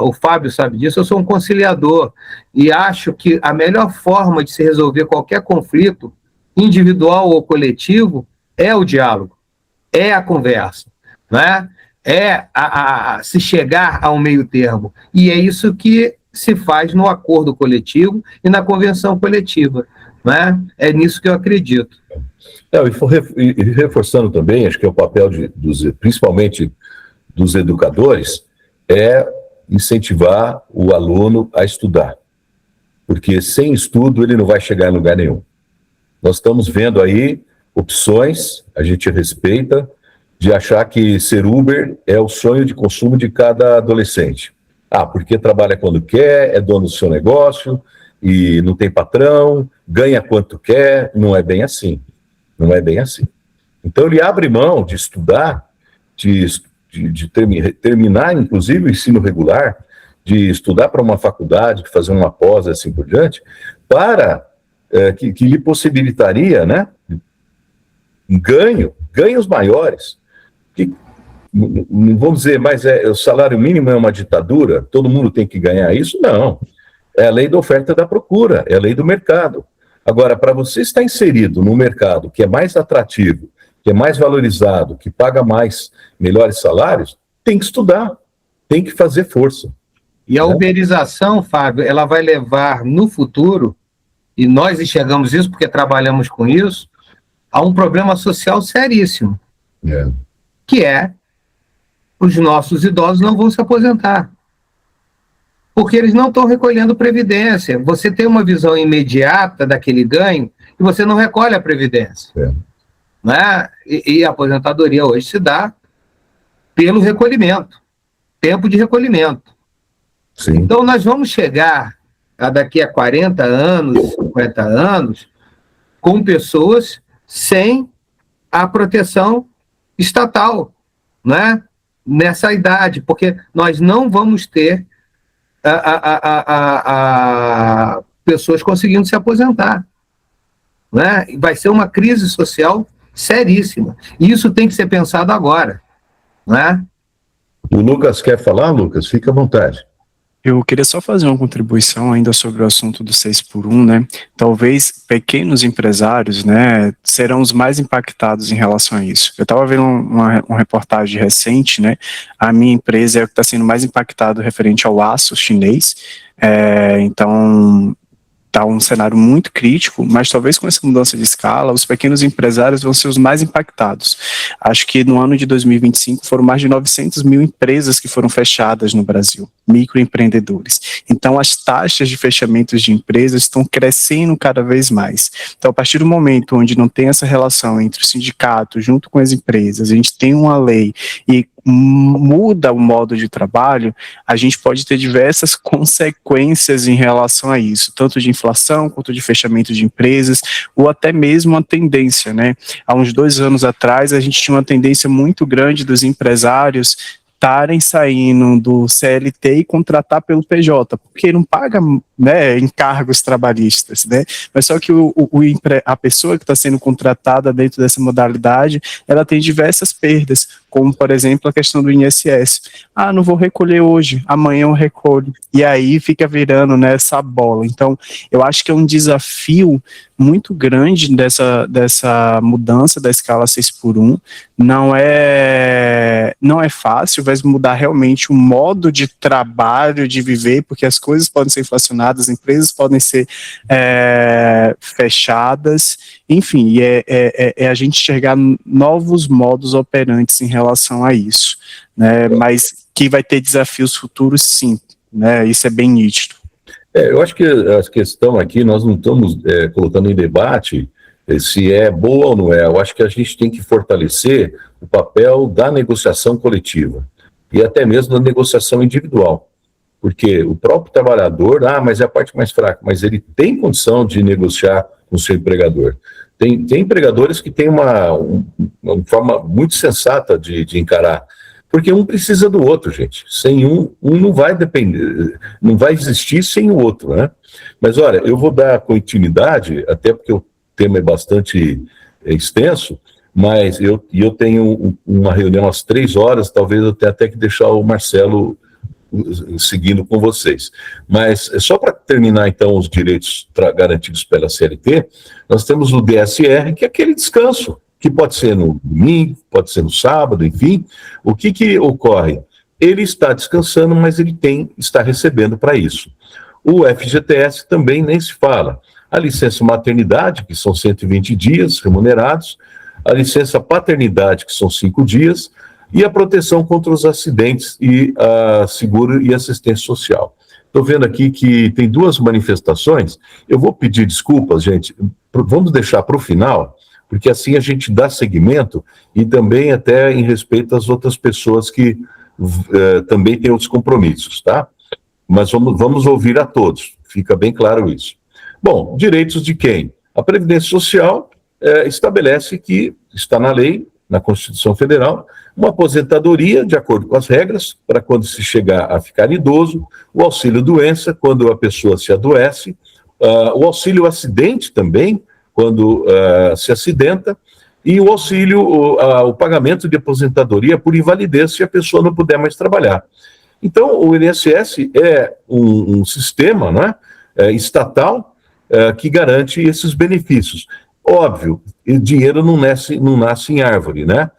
B: o Fábio sabe disso, eu sou um conciliador, e acho que a melhor forma de se resolver qualquer conflito, individual ou coletivo, é o diálogo, é a conversa, né? Se chegar a um meio termo. E é isso que se faz no acordo coletivo e na convenção coletiva, né? É nisso que eu acredito.
A: E reforçando também, acho que é o papel principalmente dos educadores, é incentivar o aluno a estudar. Porque sem estudo ele não vai chegar em lugar nenhum. Nós estamos vendo aí opções, a gente respeita, de achar que ser Uber é o sonho de consumo de cada adolescente. Porque trabalha quando quer, é dono do seu negócio, e não tem patrão, ganha quanto quer. Não é bem assim. Não é bem assim. Então ele abre mão de estudar, de terminar, inclusive, o ensino regular, de estudar para uma faculdade, de fazer uma pós, assim por diante, para que lhe possibilitaria, né, ganhos maiores. Não vamos dizer, mas o salário mínimo é uma ditadura, todo mundo tem que ganhar isso? Não. É a lei da oferta e da procura, é a lei do mercado. Agora, para você estar inserido num mercado que é mais atrativo, que é mais valorizado, que paga melhores salários, tem que estudar, tem que fazer força.
B: E a uberização, Fábio, ela vai levar no futuro, e nós enxergamos isso porque trabalhamos com isso, a um problema social seríssimo, que é os nossos idosos não vão se aposentar, porque eles não estão recolhendo previdência. Você tem uma visão imediata daquele ganho e você não recolhe a previdência. Né? E a aposentadoria hoje se dá pelo recolhimento, tempo de recolhimento.
A: Sim.
B: Então nós vamos chegar daqui a 40 anos, 50 anos, com pessoas sem a proteção estatal, né? Nessa idade, porque nós não vamos ter pessoas conseguindo se aposentar, né? Vai ser uma crise social seríssima. E isso tem que ser pensado agora, né?
A: O Lucas quer falar, Lucas? Fica à vontade.
C: Eu queria só fazer uma contribuição ainda sobre o assunto do 6 por 1, né? Talvez pequenos empresários, né, serão os mais impactados em relação a isso. Eu estava vendo uma reportagem recente, né? A minha empresa é o que está sendo mais impactado referente ao aço chinês. Então, está um cenário muito crítico, mas talvez com essa mudança de escala, os pequenos empresários vão ser os mais impactados. Acho que no ano de 2025 foram mais de 900 mil empresas que foram fechadas no Brasil, microempreendedores. Então, as taxas de fechamentos de empresas estão crescendo cada vez mais. Então, a partir do momento onde não tem essa relação entre o sindicato junto com as empresas, a gente tem uma lei e muda o modo de trabalho, a gente pode ter diversas consequências em relação a isso, tanto de inflação quanto de fechamento de empresas, ou até mesmo uma tendência, né? Há uns 2 anos atrás, a gente tinha uma tendência muito grande dos empresários estarem saindo do CLT e contratar pelo PJ, porque não paga, né, encargos trabalhistas, né? Mas só que a pessoa que está sendo contratada dentro dessa modalidade, ela tem diversas perdas, como, por exemplo, a questão do INSS. Ah, não vou recolher hoje, amanhã eu recolho. E aí fica virando, né, essa bola. Então, eu acho que é um desafio muito grande dessa mudança da escala 6 por 1. Não é fácil, vai mudar realmente o modo de trabalho, de viver, porque as coisas podem ser inflacionadas, as empresas podem ser fechadas, enfim, e é a gente enxergar novos modos operantes em relação a isso, né? Mas que vai ter desafios futuros, sim, né? Isso é bem nítido.
A: Eu acho que a questão aqui, nós não estamos colocando em debate se é boa ou não é. Eu acho que a gente tem que fortalecer o papel da negociação coletiva e até mesmo da negociação individual, porque o próprio trabalhador, mas é a parte mais fraca, mas ele tem condição de negociar com o seu empregador. Tem empregadores que têm uma forma muito sensata de encarar, porque um precisa do outro, gente. Sem um não vai depender, não vai existir sem o outro, né? Mas olha, eu vou dar continuidade, até porque o tema é bastante extenso, mas eu tenho uma reunião às 3h, talvez eu tenha até que deixar o Marcelo seguindo com vocês. Mas só para terminar, então, os direitos garantidos pela CLT, nós temos o DSR, que é aquele descanso, que pode ser no domingo, pode ser no sábado, enfim. O que ocorre? Ele está descansando, mas ele está recebendo para isso. O FGTS também nem se fala. A licença maternidade, que são 120 dias remunerados, a licença paternidade, que são 5 dias, e a proteção contra os acidentes e a seguro e assistência social. Estou vendo aqui que tem 2 manifestações. Eu vou pedir desculpas, gente. Vamos deixar para o final, porque assim a gente dá seguimento e também até em respeito às outras pessoas que também têm outros compromissos, tá? Mas vamos ouvir a todos, fica bem claro isso. Bom, direitos de quem? A Previdência Social estabelece que está na lei, na Constituição Federal, uma aposentadoria de acordo com as regras, para quando se chegar a ficar idoso, o auxílio-doença, quando a pessoa se adoece, o auxílio-acidente também, quando se acidenta, e o auxílio, o pagamento de aposentadoria por invalidez se a pessoa não puder mais trabalhar. Então, o INSS é um sistema, né, estatal que garante esses benefícios. Óbvio, o dinheiro não nasce em árvore, né?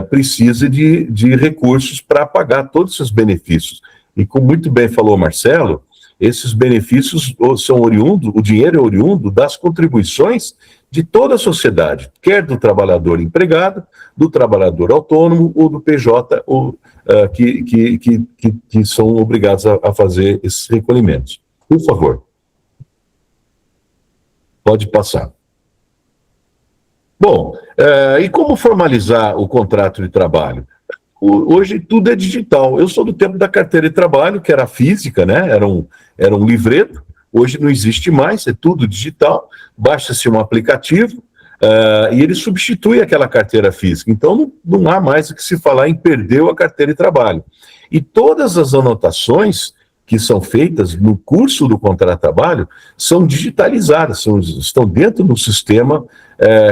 A: Precisa de recursos para pagar todos esses benefícios. E como muito bem falou o Marcelo, esses benefícios são oriundos, o dinheiro é oriundo das contribuições de toda a sociedade, quer do trabalhador empregado, do trabalhador autônomo ou do PJ, que são obrigados a fazer esses recolhimentos. Por favor. Pode passar. Bom, e como formalizar o contrato de trabalho? Hoje tudo é digital. Eu sou do tempo da carteira de trabalho, que era física, né? Era um livreto. Hoje não existe mais, é tudo digital. Baixa-se um aplicativo e ele substitui aquela carteira física. Então não há mais o que se falar em perder a carteira de trabalho. E todas as anotações que são feitas no curso do contrato de trabalho são digitalizadas, estão dentro do sistema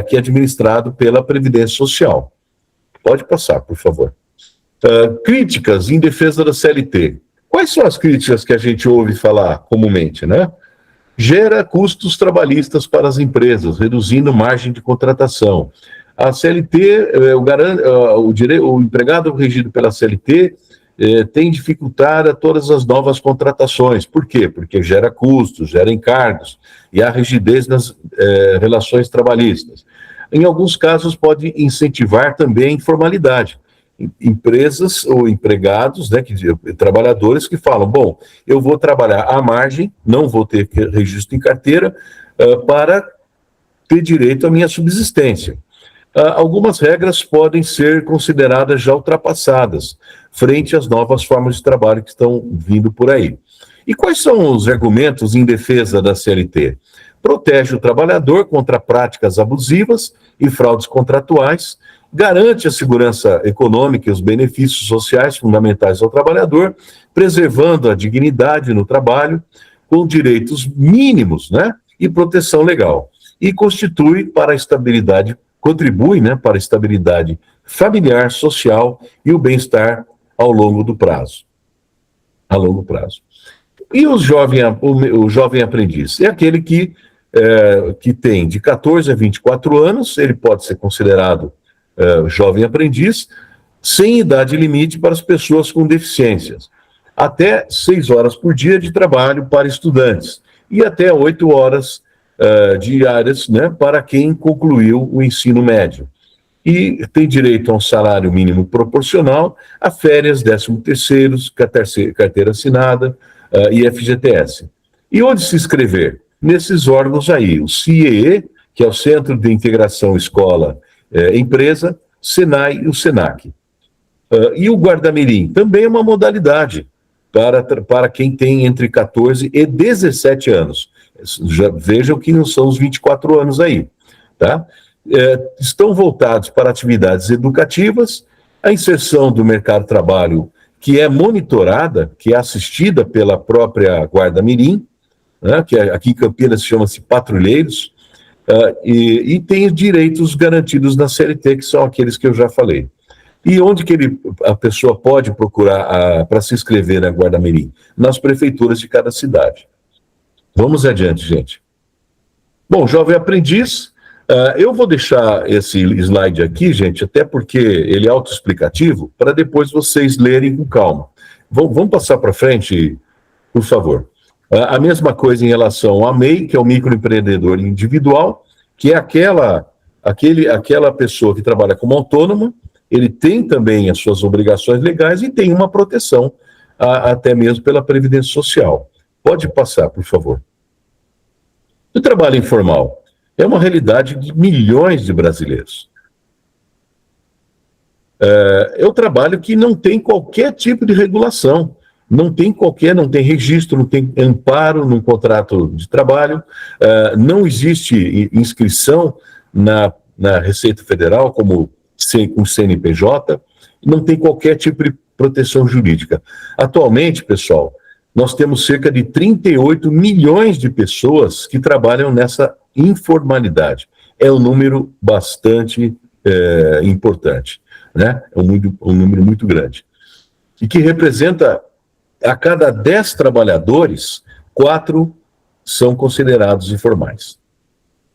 A: que é administrado pela Previdência Social. Pode passar, por favor. Críticas em defesa da CLT. Quais são as críticas que a gente ouve falar comumente, né? Gera custos trabalhistas para as empresas, reduzindo margem de contratação. A CLT, o empregado regido pela CLT tem dificultado todas as novas contratações. Por quê? Porque gera custos, gera encargos e há rigidez nas relações trabalhistas. Em alguns casos, pode incentivar também a informalidade. Empresas ou empregados, né, trabalhadores que falam, bom, eu vou trabalhar à margem, não vou ter registro em carteira para ter direito à minha subsistência. Algumas regras podem ser consideradas já ultrapassadas frente às novas formas de trabalho que estão vindo por aí. E quais são os argumentos em defesa da CLT? Protege o trabalhador contra práticas abusivas e fraudes contratuais, garante a segurança econômica e os benefícios sociais fundamentais ao trabalhador, preservando a dignidade no trabalho, com direitos mínimos, né, e proteção legal. E contribui para a estabilidade familiar, social e o bem-estar a longo prazo. E o jovem aprendiz? É aquele que tem de 14 a 24 anos, ele pode ser considerado jovem aprendiz, sem idade limite para as pessoas com deficiências. Até 6 horas por dia de trabalho para estudantes e até 8 horas diárias, né, para quem concluiu o ensino médio. E tem direito a um salário mínimo proporcional, a férias, 13º, carteira assinada e FGTS. E onde se inscrever? Nesses órgãos aí, o CIEE, que é o Centro de Integração Escola-Empresa, SENAI e o SENAC. E o guarda-mirim também é uma modalidade para quem tem entre 14 e 17 anos. Já vejam que não são os 24 anos aí, tá? Estão voltados para atividades educativas, a inserção do mercado de trabalho que é monitorada, que é assistida pela própria guarda-mirim, né, que aqui em Campinas chama-se patrulheiros, e tem direitos garantidos na CLT, que são aqueles que eu já falei. E onde que a pessoa pode procurar para se inscrever na guarda-mirim? Nas prefeituras de cada cidade. Vamos adiante, gente. Bom, jovem aprendiz, eu vou deixar esse slide aqui, gente, até porque ele é autoexplicativo, para depois vocês lerem com calma. Vamos passar para frente, por favor. A mesma coisa em relação ao MEI, que é o microempreendedor individual, que é aquela pessoa que trabalha como autônoma, ele tem também as suas obrigações legais e tem uma proteção, até mesmo pela Previdência Social. Pode passar, por favor. O trabalho informal é uma realidade de milhões de brasileiros. É um trabalho que não tem qualquer tipo de regulação, não tem registro, não tem amparo num contrato de trabalho, não existe inscrição na Receita Federal como com CNPJ, não tem qualquer tipo de proteção jurídica. Atualmente, pessoal, nós temos cerca de 38 milhões de pessoas que trabalham nessa informalidade. É um número bastante importante, né? É um número muito grande. E que representa, a cada 10 trabalhadores, 4 são considerados informais.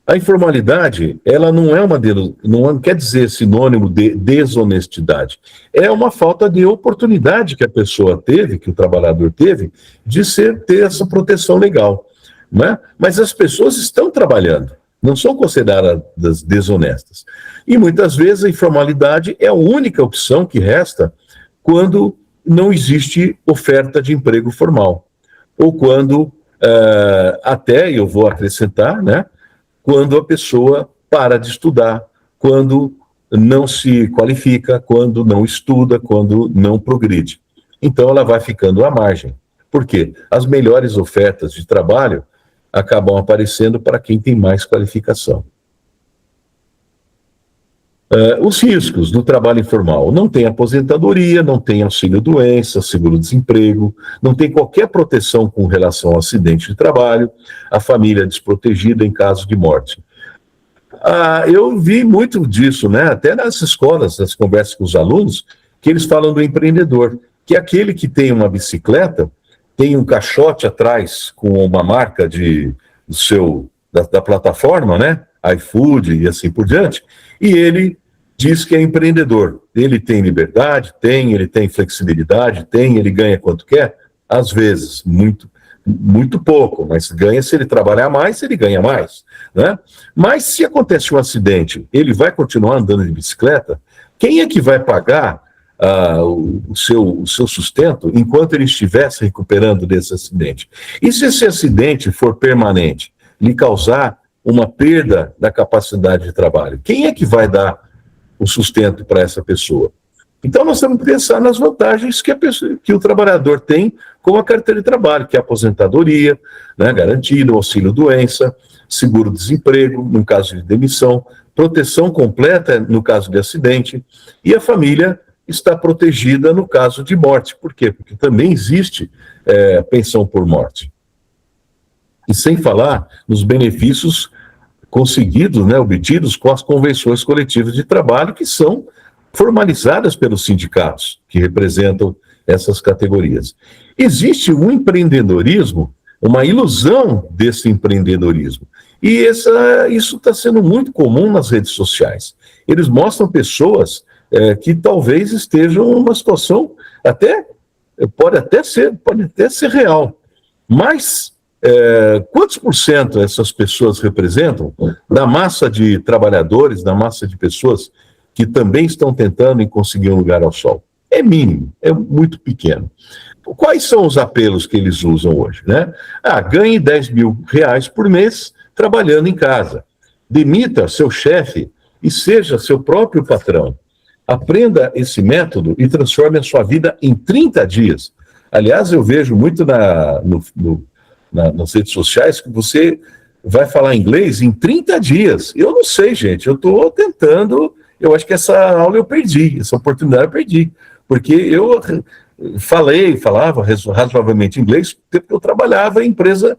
A: A informalidade, ela não quer dizer sinônimo de desonestidade. É uma falta de oportunidade que a pessoa teve, que o trabalhador teve, de ter essa proteção legal, né? Mas as pessoas estão trabalhando, não são consideradas desonestas. E muitas vezes a informalidade é a única opção que resta quando não existe oferta de emprego formal. Ou quando, até eu vou acrescentar, né? Quando a pessoa para de estudar, quando não se qualifica, quando não estuda, quando não progride. Então ela vai ficando à margem. Por quê? As melhores ofertas de trabalho acabam aparecendo para quem tem mais qualificação. Os riscos do trabalho informal: não tem aposentadoria, não tem auxílio-doença, seguro-desemprego, não tem qualquer proteção com relação ao acidente de trabalho, a família desprotegida em caso de morte. Eu vi muito disso, né? Até nas escolas, nas conversas com os alunos, que eles falam do empreendedor, que é aquele que tem uma bicicleta, tem um caixote atrás com uma marca da plataforma, né? iFood e assim por diante, e ele diz que é empreendedor. Ele tem liberdade, ele tem flexibilidade, ele ganha quanto quer, às vezes, muito pouco, mas ganha se ele trabalhar mais, ele ganha mais, né? Mas se acontece um acidente, ele vai continuar andando de bicicleta? Quem é que vai pagar o seu sustento enquanto ele estiver se recuperando desse acidente? E se esse acidente for permanente, lhe causar uma perda da capacidade de trabalho, quem é que vai dar o sustento para essa pessoa? Então nós temos que pensar nas vantagens que o trabalhador tem com a carteira de trabalho, que é a aposentadoria, né, garantida, o auxílio-doença, seguro-desemprego, no caso de demissão, proteção completa no caso de acidente, e a família está protegida no caso de morte. Por quê? Porque também existe pensão por morte. E sem falar nos benefícios conseguidos, né, obtidos com as convenções coletivas de trabalho, que são formalizadas pelos sindicatos, que representam essas categorias. Existe um empreendedorismo, uma ilusão desse empreendedorismo. E isso está sendo muito comum nas redes sociais. Eles mostram pessoas que talvez estejam numa situação pode até ser real. Mas quantos por cento essas pessoas representam da massa de trabalhadores, da massa de pessoas que também estão tentando conseguir um lugar ao sol? É mínimo, é muito pequeno. Quais são os apelos que eles usam hoje, né? Ganhe 10 mil reais por mês trabalhando em casa. Demita seu chefe e seja seu próprio patrão. Aprenda esse método e transforme a sua vida em 30 dias. Aliás, eu vejo muito nas redes sociais que você vai falar inglês em 30 dias. Eu não sei, gente, eu estou tentando. Eu acho que essa aula eu perdi, essa oportunidade eu perdi, porque eu falava razoavelmente inglês, porque eu trabalhava em empresa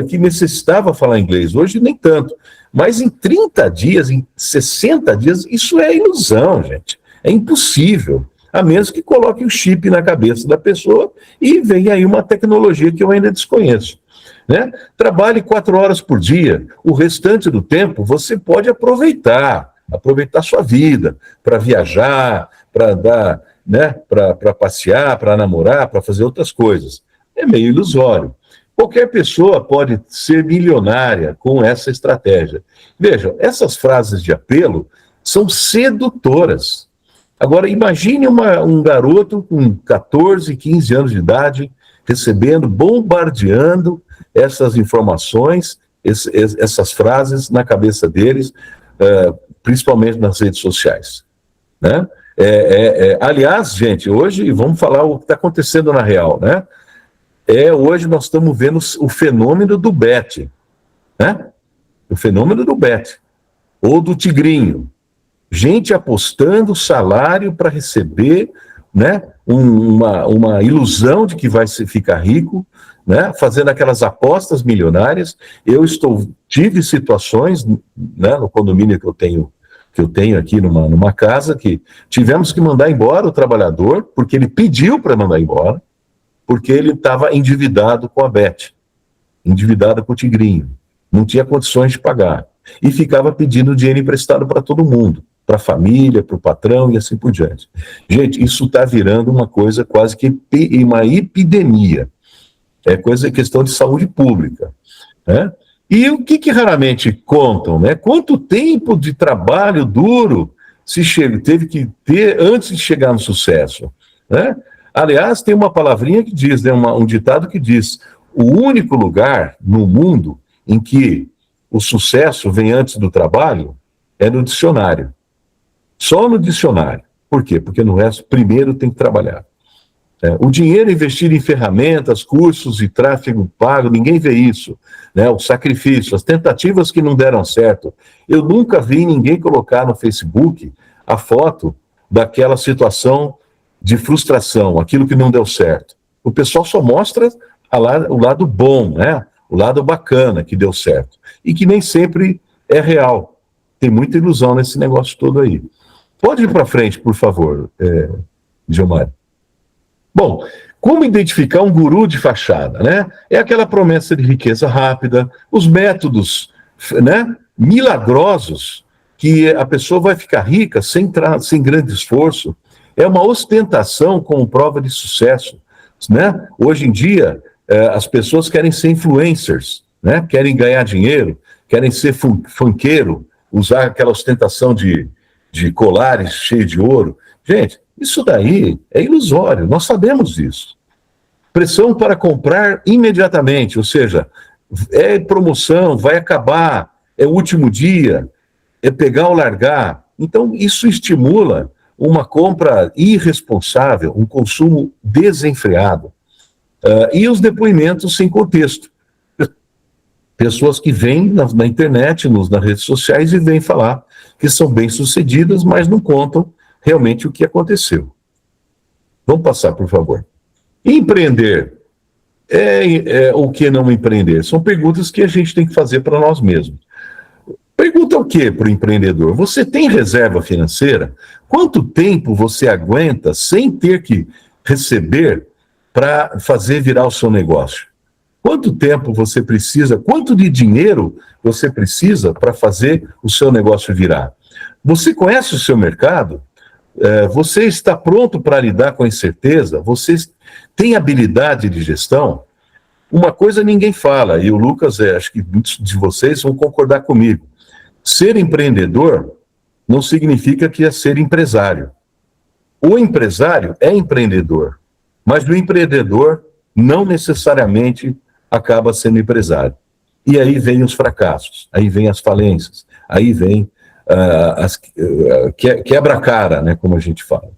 A: que necessitava falar inglês. Hoje nem tanto, mas em 30 dias, em 60 dias, isso é ilusão, gente, é impossível, a menos que coloque o chip na cabeça da pessoa e venha aí uma tecnologia que eu ainda desconheço, né? Trabalhe 4 horas por dia, o restante do tempo você pode aproveitar sua vida, para viajar, para dar, né, para passear, para namorar, para fazer outras coisas. É meio ilusório. Qualquer pessoa pode ser milionária com essa estratégia. Vejam, essas frases de apelo são sedutoras. Agora, imagine um garoto com 14, 15 anos de idade, recebendo, bombardeando essas informações, essas frases na cabeça deles, principalmente nas redes sociais, né? Aliás, gente, hoje vamos falar o que está acontecendo na real, né? Hoje nós estamos vendo o fenômeno do bet, né? O fenômeno do bet, ou do tigrinho. Gente apostando salário para receber, né, uma ilusão de que vai ficar rico, né, fazendo aquelas apostas milionárias. Tive situações, né, no condomínio que eu tenho aqui numa casa, que tivemos que mandar embora o trabalhador, porque ele pediu para mandar embora, porque ele estava endividado com a Bet, endividado com o tigrinho, não tinha condições de pagar, e ficava pedindo dinheiro emprestado para todo mundo, para a família, para o patrão e assim por diante. Gente, isso está virando uma coisa quase que uma epidemia. É questão de saúde pública, né? E o que raramente contam, né? Quanto tempo de trabalho duro teve que ter antes de chegar no sucesso, né? Aliás, tem uma palavrinha que diz, né, um ditado que diz: o único lugar no mundo em que o sucesso vem antes do trabalho é no dicionário. Só no dicionário. Por quê? Porque no resto, primeiro tem que trabalhar. O dinheiro investido em ferramentas, cursos e tráfego pago, ninguém vê isso, né? O sacrifício, as tentativas que não deram certo. Eu nunca vi ninguém colocar no Facebook a foto daquela situação de frustração, aquilo que não deu certo. O pessoal só mostra o lado bom, né? O lado bacana que deu certo. E que nem sempre é real. Tem muita ilusão nesse negócio todo aí. Pode ir para frente, por favor, Gilmar. Bom, como identificar um guru de fachada, né? É aquela promessa de riqueza rápida, os métodos, né, milagrosos, que a pessoa vai ficar rica sem grande esforço. É uma ostentação como prova de sucesso, né? Hoje em dia, as pessoas querem ser influencers, né? Querem ganhar dinheiro, querem ser funkeiro, usar aquela ostentação de colares cheios de ouro. Gente, isso daí é ilusório, nós sabemos disso. Pressão para comprar imediatamente, ou seja, é promoção, vai acabar, é o último dia, é pegar ou largar. Então, isso estimula uma compra irresponsável, um consumo desenfreado. E os depoimentos sem contexto. Pessoas que vêm na internet, nas redes sociais, e vêm falar que são bem-sucedidas, mas não contam realmente o que aconteceu. Vamos passar, por favor. Empreender o que não empreender? São perguntas que a gente tem que fazer para nós mesmos. Pergunta o que para o empreendedor? Você tem reserva financeira? Quanto tempo você aguenta sem ter que receber para fazer virar o seu negócio? Quanto tempo você precisa, quanto de dinheiro você precisa para fazer o seu negócio virar? Você conhece o seu mercado? Você está pronto para lidar com a incerteza? Você tem habilidade de gestão? Uma coisa ninguém fala, e o Lucas, acho que muitos de vocês vão concordar comigo. Ser empreendedor não significa que é ser empresário. O empresário é empreendedor, mas o empreendedor não necessariamente acaba sendo empresário. E aí vem os fracassos, aí vem as falências, aí vem quebra-cara, né, como a gente fala.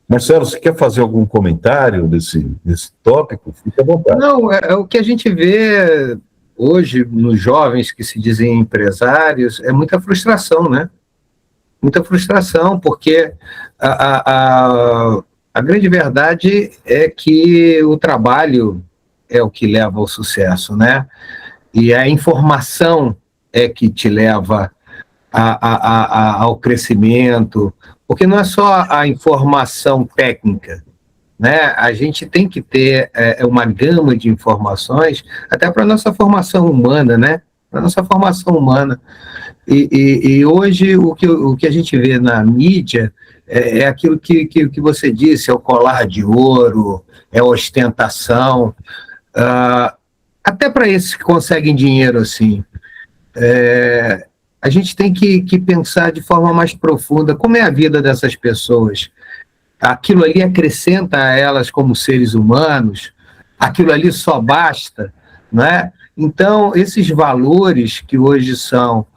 A: Marcelo, você quer fazer algum comentário desse tópico? Fique à vontade.
B: Não, é o que a gente vê hoje nos jovens que se dizem empresários, é muita frustração, né? Muita frustração, porque a grande verdade é que o trabalho é o que leva ao sucesso, né? E a informação é que te leva ao crescimento, porque não é só a informação técnica, né? A gente tem que ter uma gama de informações, até para a nossa formação humana, né? Para a nossa formação humana. E hoje o que a gente vê na mídia é aquilo que você disse, é o colar de ouro, é a ostentação, até para esses que conseguem dinheiro assim. A gente tem que pensar de forma mais profunda como é a vida dessas pessoas. Aquilo ali acrescenta a elas como seres humanos, aquilo ali só basta, né? Então, esses valores que hoje são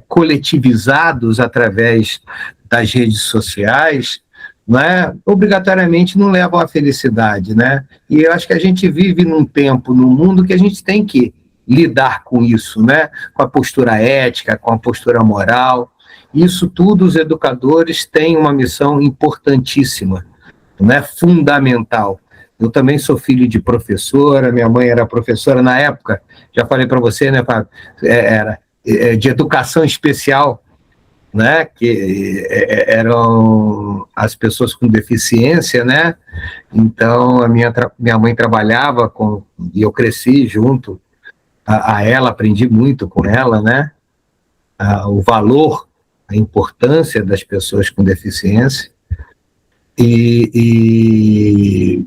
B: coletivizados através das redes sociais, né, obrigatoriamente não levam à felicidade, né? E eu acho que a gente vive num tempo, num mundo que a gente tem que lidar com isso, né? Com a postura ética, com a postura moral. Isso tudo os educadores têm uma missão importantíssima, né? Fundamental. Eu também sou filho de professora, minha mãe era professora na época, já falei para você, né, Fábio? Era de educação especial, né? Que eram as pessoas com deficiência, né? Então, minha mãe trabalhava e eu cresci junto a ela, aprendi muito com ela, né? O valor, a importância das pessoas com deficiência. E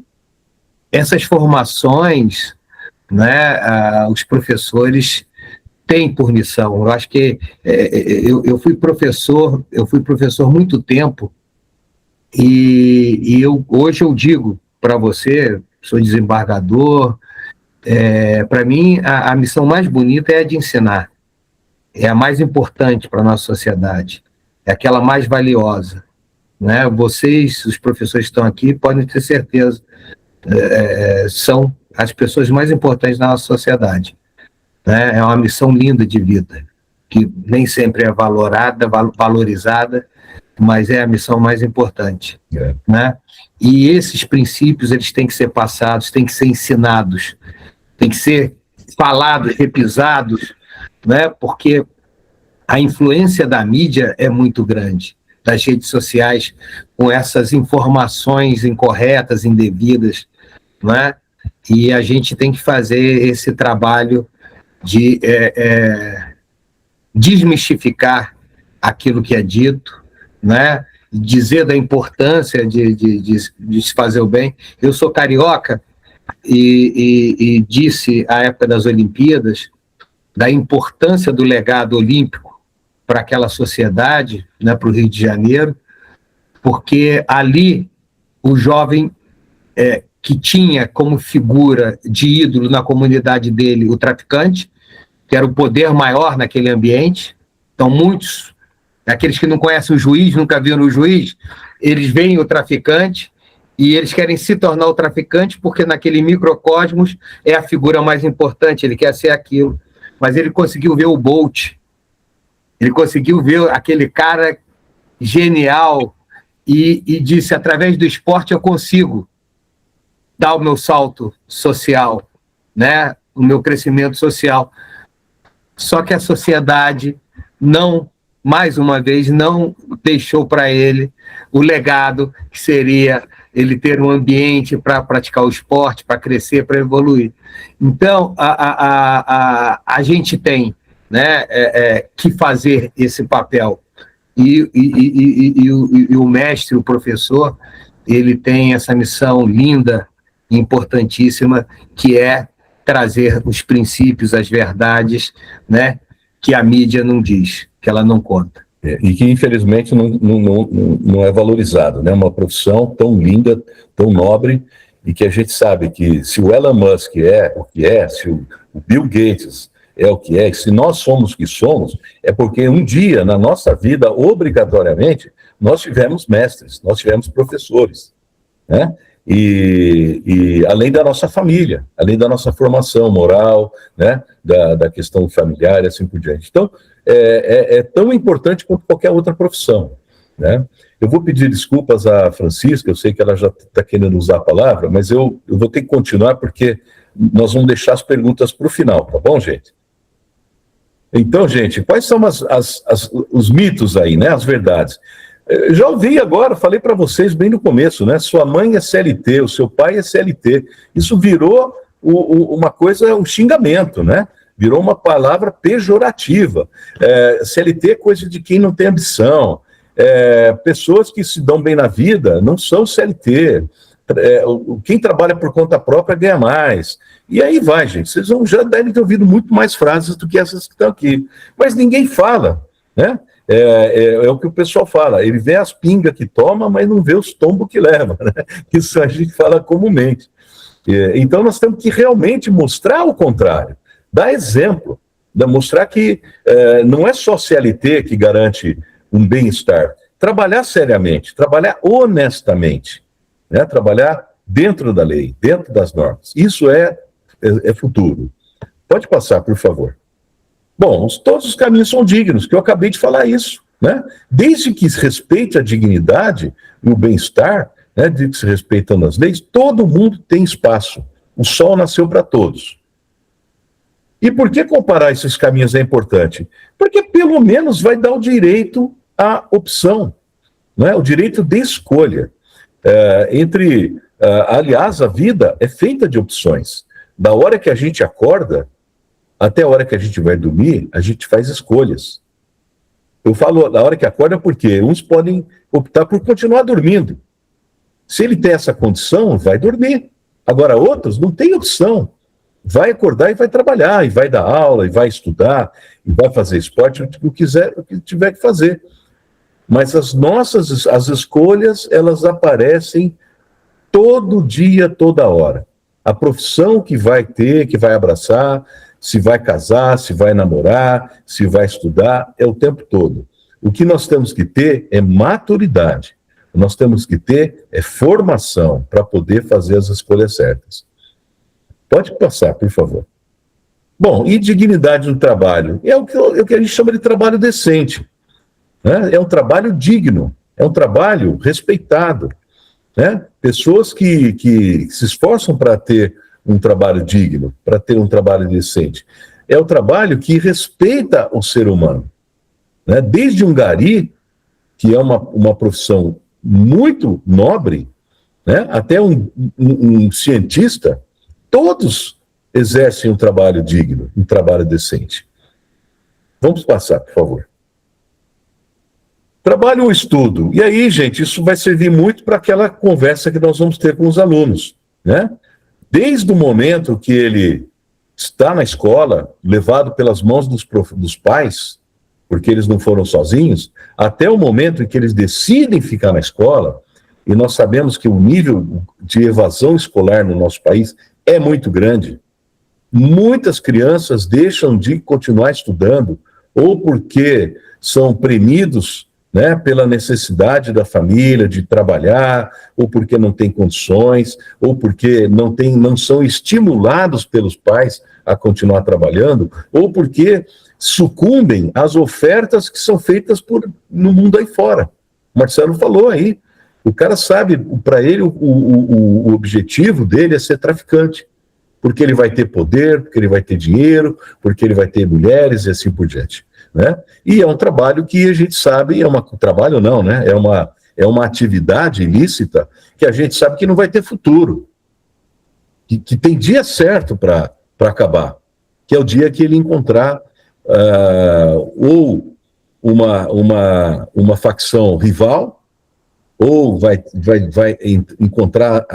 B: essas formações, né, os professores têm por missão. Eu acho que eu fui professor muito tempo, e hoje eu digo para você, sou desembargador, para mim a missão mais bonita é a de ensinar. É a mais importante para a nossa sociedade, é aquela mais valiosa, né? Vocês, os professores que estão aqui, podem ter certeza, são as pessoas mais importantes da nossa sociedade, né? É uma missão linda de vida, que nem sempre é valorizada, mas é a missão mais importante, né? E esses princípios, eles têm que ser passados, têm que ser ensinados, têm que ser falados, repisados, né? Porque a influência da mídia é muito grande. das redes sociais com essas informações incorretas, indevidas, não é? E a gente tem que fazer esse trabalho de desmistificar aquilo que é dito, né? Dizer da importância de se fazer o bem. Eu sou carioca e disse, à época das Olimpíadas, da importância do legado olímpico para aquela sociedade, né, para o Rio de Janeiro, porque ali o jovem que tinha como figura de ídolo na comunidade dele o traficante, que era o poder maior naquele ambiente. Então, muitos, aqueles que não conhecem o juiz, nunca viram o juiz, eles veem o traficante e eles querem se tornar o traficante porque naquele microcosmos é a figura mais importante, ele quer ser aquilo. Mas ele conseguiu ver o Bolt, ele conseguiu ver aquele cara genial e disse, através do esporte eu consigo dar o meu salto social, né? O meu crescimento social. Só que a sociedade não, mais uma vez, não deixou para ele o legado que seria ele ter um ambiente para praticar o esporte, para crescer, para evoluir. Então, a gente tem, né, que fazer esse papel. E o mestre, o professor, ele tem essa missão linda, importantíssima, que é trazer os princípios, as verdades, né, que a mídia não diz, que ela não conta.
A: E que, infelizmente, não é valorizado, né? Uma profissão tão linda, tão nobre, e que a gente sabe que se o Elon Musk é o que é, se o Bill Gates é o que é, e se nós somos o que somos, é porque um dia, na nossa vida, obrigatoriamente, nós tivemos mestres, nós tivemos professores, né? E além da nossa família, além da nossa formação moral, né, da questão familiar e assim por diante. Então, é tão importante quanto qualquer outra profissão, né? Eu vou pedir desculpas à Francisca, eu sei que ela já está querendo usar a palavra, mas eu vou ter que continuar porque nós vamos deixar as perguntas para o final, tá bom, gente? Então, gente, quais são os mitos aí, né, as verdades? Eu já ouvi agora, falei para vocês bem no começo, né? Sua mãe é CLT, o seu pai é CLT. Isso virou uma coisa, um xingamento, né? Virou uma palavra pejorativa. CLT é coisa de quem não tem ambição. Pessoas que se dão bem na vida não são CLT. Quem trabalha por conta própria ganha mais. E aí vai, gente. Vocês já devem ter ouvido muito mais frases do que essas que estão aqui. Mas ninguém fala, né? É o que o pessoal fala, ele vê as pingas que toma, mas não vê os tombos que leva, né? Isso a gente fala comumente. Então nós temos que realmente mostrar o contrário, dar exemplo, mostrar que não é só CLT que garante um bem-estar, trabalhar seriamente, trabalhar honestamente, né? Trabalhar dentro da lei, dentro das normas, isso é futuro. Pode passar, por favor. Bom, todos os caminhos são dignos, que eu acabei de falar isso, né? Desde que se respeite a dignidade e o bem-estar, né, desde que se respeitam as leis, todo mundo tem espaço. O sol nasceu para todos. E por que comparar esses caminhos é importante? Porque pelo menos vai dar o direito à opção, né? O direito de escolha. Aliás, a vida é feita de opções. Da hora que a gente acorda até a hora que a gente vai dormir, a gente faz escolhas. Eu falo da hora que acorda porque uns podem optar por continuar dormindo. Se ele tem essa condição, vai dormir. Agora, outros não têm opção. Vai acordar e vai trabalhar, e vai dar aula, e vai estudar, e vai fazer esporte, o que tiver que fazer. Mas as escolhas, elas aparecem todo dia, toda hora. A profissão que vai ter, que vai abraçar, se vai casar, se vai namorar, se vai estudar, é o tempo todo. O que nós temos que ter é maturidade. Nós temos que ter formação para poder fazer as escolhas certas. Pode passar, por favor. Bom, e dignidade no trabalho? É o que a gente chama de trabalho decente, né? É um trabalho digno, é um trabalho respeitado, né? Pessoas que se esforçam para ter um trabalho digno, para ter um trabalho decente. É o trabalho que respeita o ser humano, né? Desde um gari que é uma profissão muito nobre, né? Até um cientista, todos exercem um trabalho digno, um trabalho decente. Vamos passar, por favor. Trabalho ou estudo. E aí, gente, isso vai servir muito para aquela conversa que nós vamos ter com os alunos, né? Desde o momento que ele está na escola, levado pelas mãos dos pais, porque eles não foram sozinhos, até o momento em que eles decidem ficar na escola, e nós sabemos que o nível de evasão escolar no nosso país é muito grande. Muitas crianças deixam de continuar estudando, ou porque são premidos, né, pela necessidade da família de trabalhar, ou porque não tem condições, ou porque não são estimulados pelos pais a continuar trabalhando, ou porque sucumbem às ofertas que são feitas no mundo aí fora. O Marcelo falou aí, o cara sabe, para ele o objetivo dele é ser traficante, porque ele vai ter poder, porque ele vai ter dinheiro, porque ele vai ter mulheres e assim por diante, né? E é um trabalho que a gente sabe, trabalho não, né? É uma atividade ilícita que a gente sabe que não vai ter futuro, que tem dia certo para acabar, que é o dia que ele encontrar ou uma facção rival, ou vai encontrar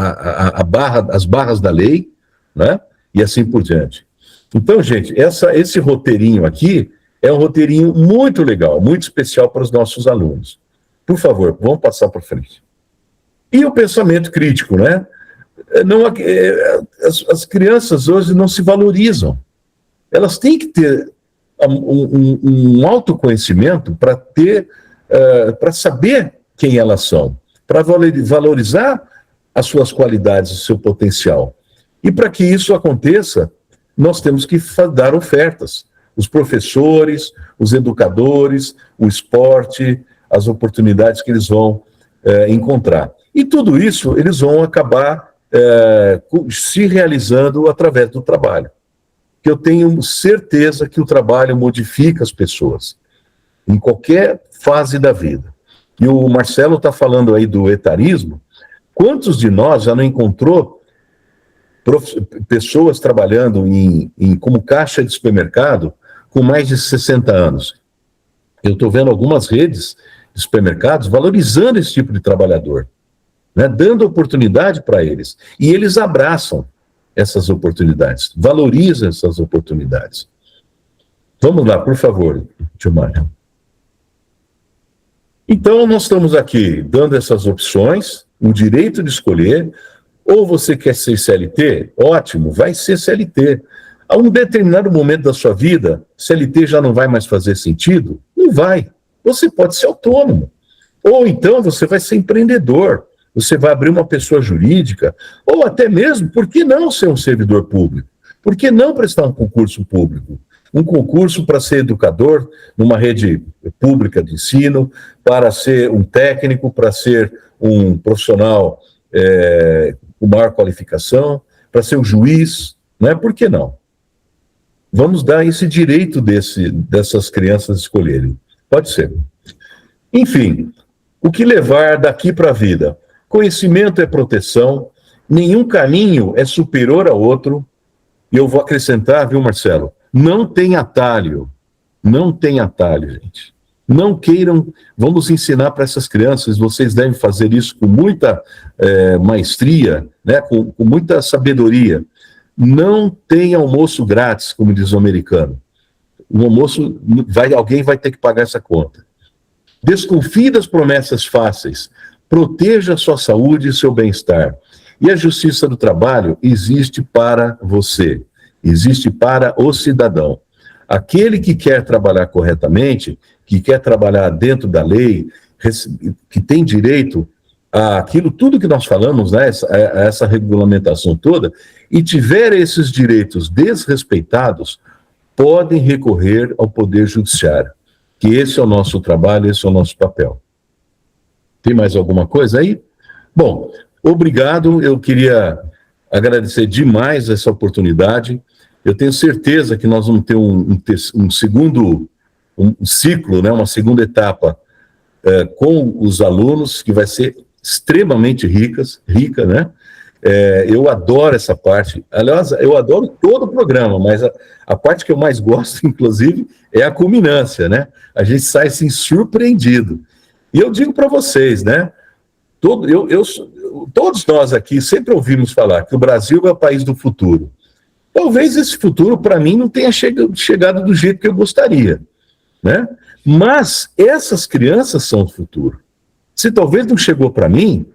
A: as barras da lei, né? E assim por diante. Então, gente, esse roteirinho aqui é um roteirinho muito legal, muito especial para os nossos alunos. Por favor, vamos passar para frente. E o pensamento crítico, né? As crianças hoje não se valorizam. Elas têm que ter um autoconhecimento para saber quem elas são, para valorizar as suas qualidades, o seu potencial. E para que isso aconteça, nós temos que dar ofertas. Os professores, os educadores, o esporte, as oportunidades que eles vão encontrar. E tudo isso eles vão acabar se realizando através do trabalho. Que eu tenho certeza que o trabalho modifica as pessoas, em qualquer fase da vida. E o Marcelo está falando aí do etarismo. Quantos de nós já não encontrou pessoas trabalhando como caixa de supermercado com mais de 60 anos? Eu estou vendo algumas redes de supermercados valorizando esse tipo de trabalhador, né, dando oportunidade para eles. E eles abraçam essas oportunidades, valorizam essas oportunidades. Vamos lá, por favor, tio Mário. Então, nós estamos aqui dando essas opções, o direito de escolher. Ou você quer ser CLT? Ótimo, vai ser CLT. A um determinado momento da sua vida, CLT já não vai mais fazer sentido? Não vai. Você pode ser autônomo. Ou então você vai ser empreendedor. Você vai abrir uma pessoa jurídica. Ou até mesmo, por que não ser um servidor público? Por que não prestar um concurso público? Um concurso para ser educador numa rede pública de ensino, para ser um técnico, para ser um profissional com maior qualificação, para ser um juiz, né? Por que não? Vamos dar esse direito dessas crianças escolherem. Pode ser. Enfim, o que levar daqui para a vida? Conhecimento é proteção, nenhum caminho é superior ao outro, e eu vou acrescentar, viu, Marcelo? Não tem atalho. Não tem atalho, gente. Não queiram, vamos ensinar para essas crianças, vocês devem fazer isso com muita maestria, né, com muita sabedoria. Não tem almoço grátis, como diz o americano. O almoço, alguém vai ter que pagar essa conta. Desconfie das promessas fáceis, proteja a sua saúde e seu bem-estar. E a justiça do trabalho existe para você, existe para o cidadão. Aquele que quer trabalhar corretamente, que quer trabalhar dentro da lei, que tem direito àquilo, tudo que nós falamos, né, essa regulamentação toda, e tiver esses direitos desrespeitados, podem recorrer ao Poder Judiciário. Que esse é o nosso trabalho, esse é o nosso papel. Tem mais alguma coisa aí? Bom, obrigado, eu queria agradecer demais essa oportunidade. Eu tenho certeza que nós vamos ter um segundo ciclo, né, uma segunda etapa com os alunos, que vai ser extremamente rica, né? Eu adoro essa parte. Aliás, eu adoro todo o programa, mas a parte que eu mais gosto, inclusive, é a culminância, né? A gente sai assim surpreendido. E eu digo para vocês, né? Todos nós aqui sempre ouvimos falar que o Brasil é o país do futuro. Talvez esse futuro, para mim, não tenha chegado do jeito que eu gostaria, né? Mas essas crianças são o futuro. Se talvez não chegou para mim,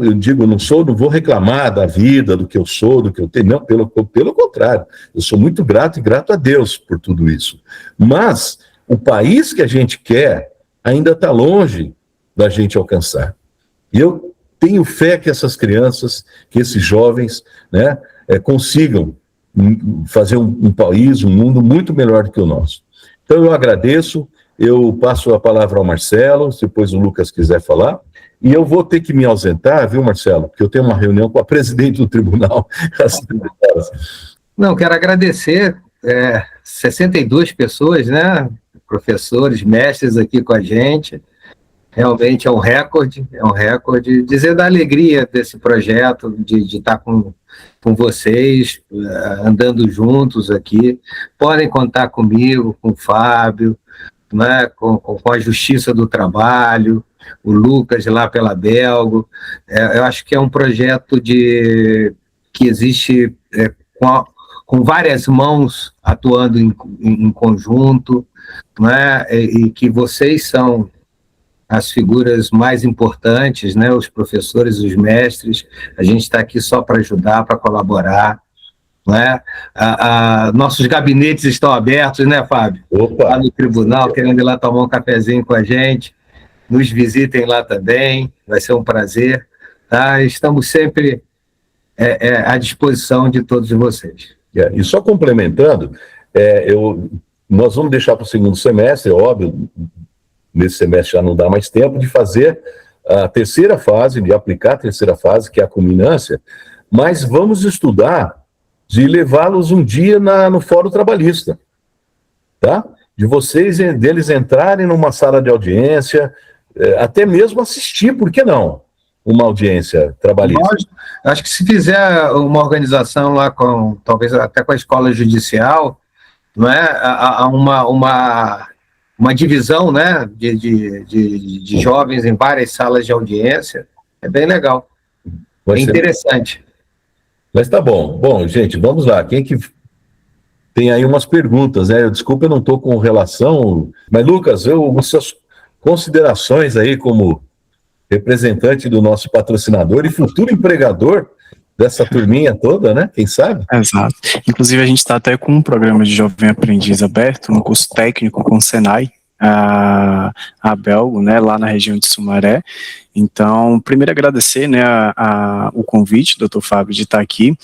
A: eu digo, não vou reclamar da vida, do que eu sou, do que eu tenho, não, pelo contrário, eu sou muito grato e grato a Deus por tudo isso. Mas o país que a gente quer ainda está longe da gente alcançar. E eu tenho fé que essas crianças, que esses jovens, né, consigam fazer um país, um mundo muito melhor do que o nosso. Então eu agradeço, eu passo a palavra ao Marcelo, se depois o Lucas quiser falar. E eu vou ter que me ausentar, viu, Marcelo? Porque eu tenho uma reunião com a presidente do tribunal às 3 horas.
B: Não, quero agradecer 62 pessoas, né? Professores, mestres aqui com a gente. Realmente é um recorde. Dizer da alegria desse projeto, de estar com vocês, andando juntos aqui. Podem contar comigo, com o Fábio, né? com a Justiça do Trabalho, o Lucas lá pela Belgo. Eu acho que é um projeto que existe com várias mãos atuando em conjunto, né? E que vocês são as figuras mais importantes, né? Os professores, os mestres. A gente está aqui só para ajudar, para colaborar, né? Nossos gabinetes estão abertos, né, Fábio?
A: Opa.
B: Lá no tribunal, querendo ir lá tomar um cafezinho com a gente. Nos visitem lá também, vai ser um prazer, tá? Estamos sempre à disposição de todos vocês.
A: E só complementando, nós vamos deixar para o segundo semestre, é óbvio, nesse semestre já não dá mais tempo, de fazer a terceira fase, de aplicar a terceira fase, que é a culminância, mas vamos estudar de levá-los um dia no Fórum Trabalhista, tá? Deles entrarem numa sala de audiência, até mesmo assistir, por que não? Uma audiência trabalhista.
B: Acho que se fizer uma organização lá talvez até com a escola judicial, não é? Há uma divisão, né, de jovens em várias salas de audiência, é bem legal. É interessante.
A: Mas tá bom. Bom, gente, vamos lá. Quem que tem aí umas perguntas, né? Desculpa, eu não estou com relação, mas Lucas, suas considerações aí como representante do nosso patrocinador e futuro empregador dessa turminha toda, né? Quem sabe?
C: Exato. Inclusive, a gente está até com um programa de Jovem Aprendiz aberto, um curso técnico com o Senai, a Belgo, né, lá na região de Sumaré. Então, primeiro agradecer, né, o convite, doutor Fábio, de estar aqui.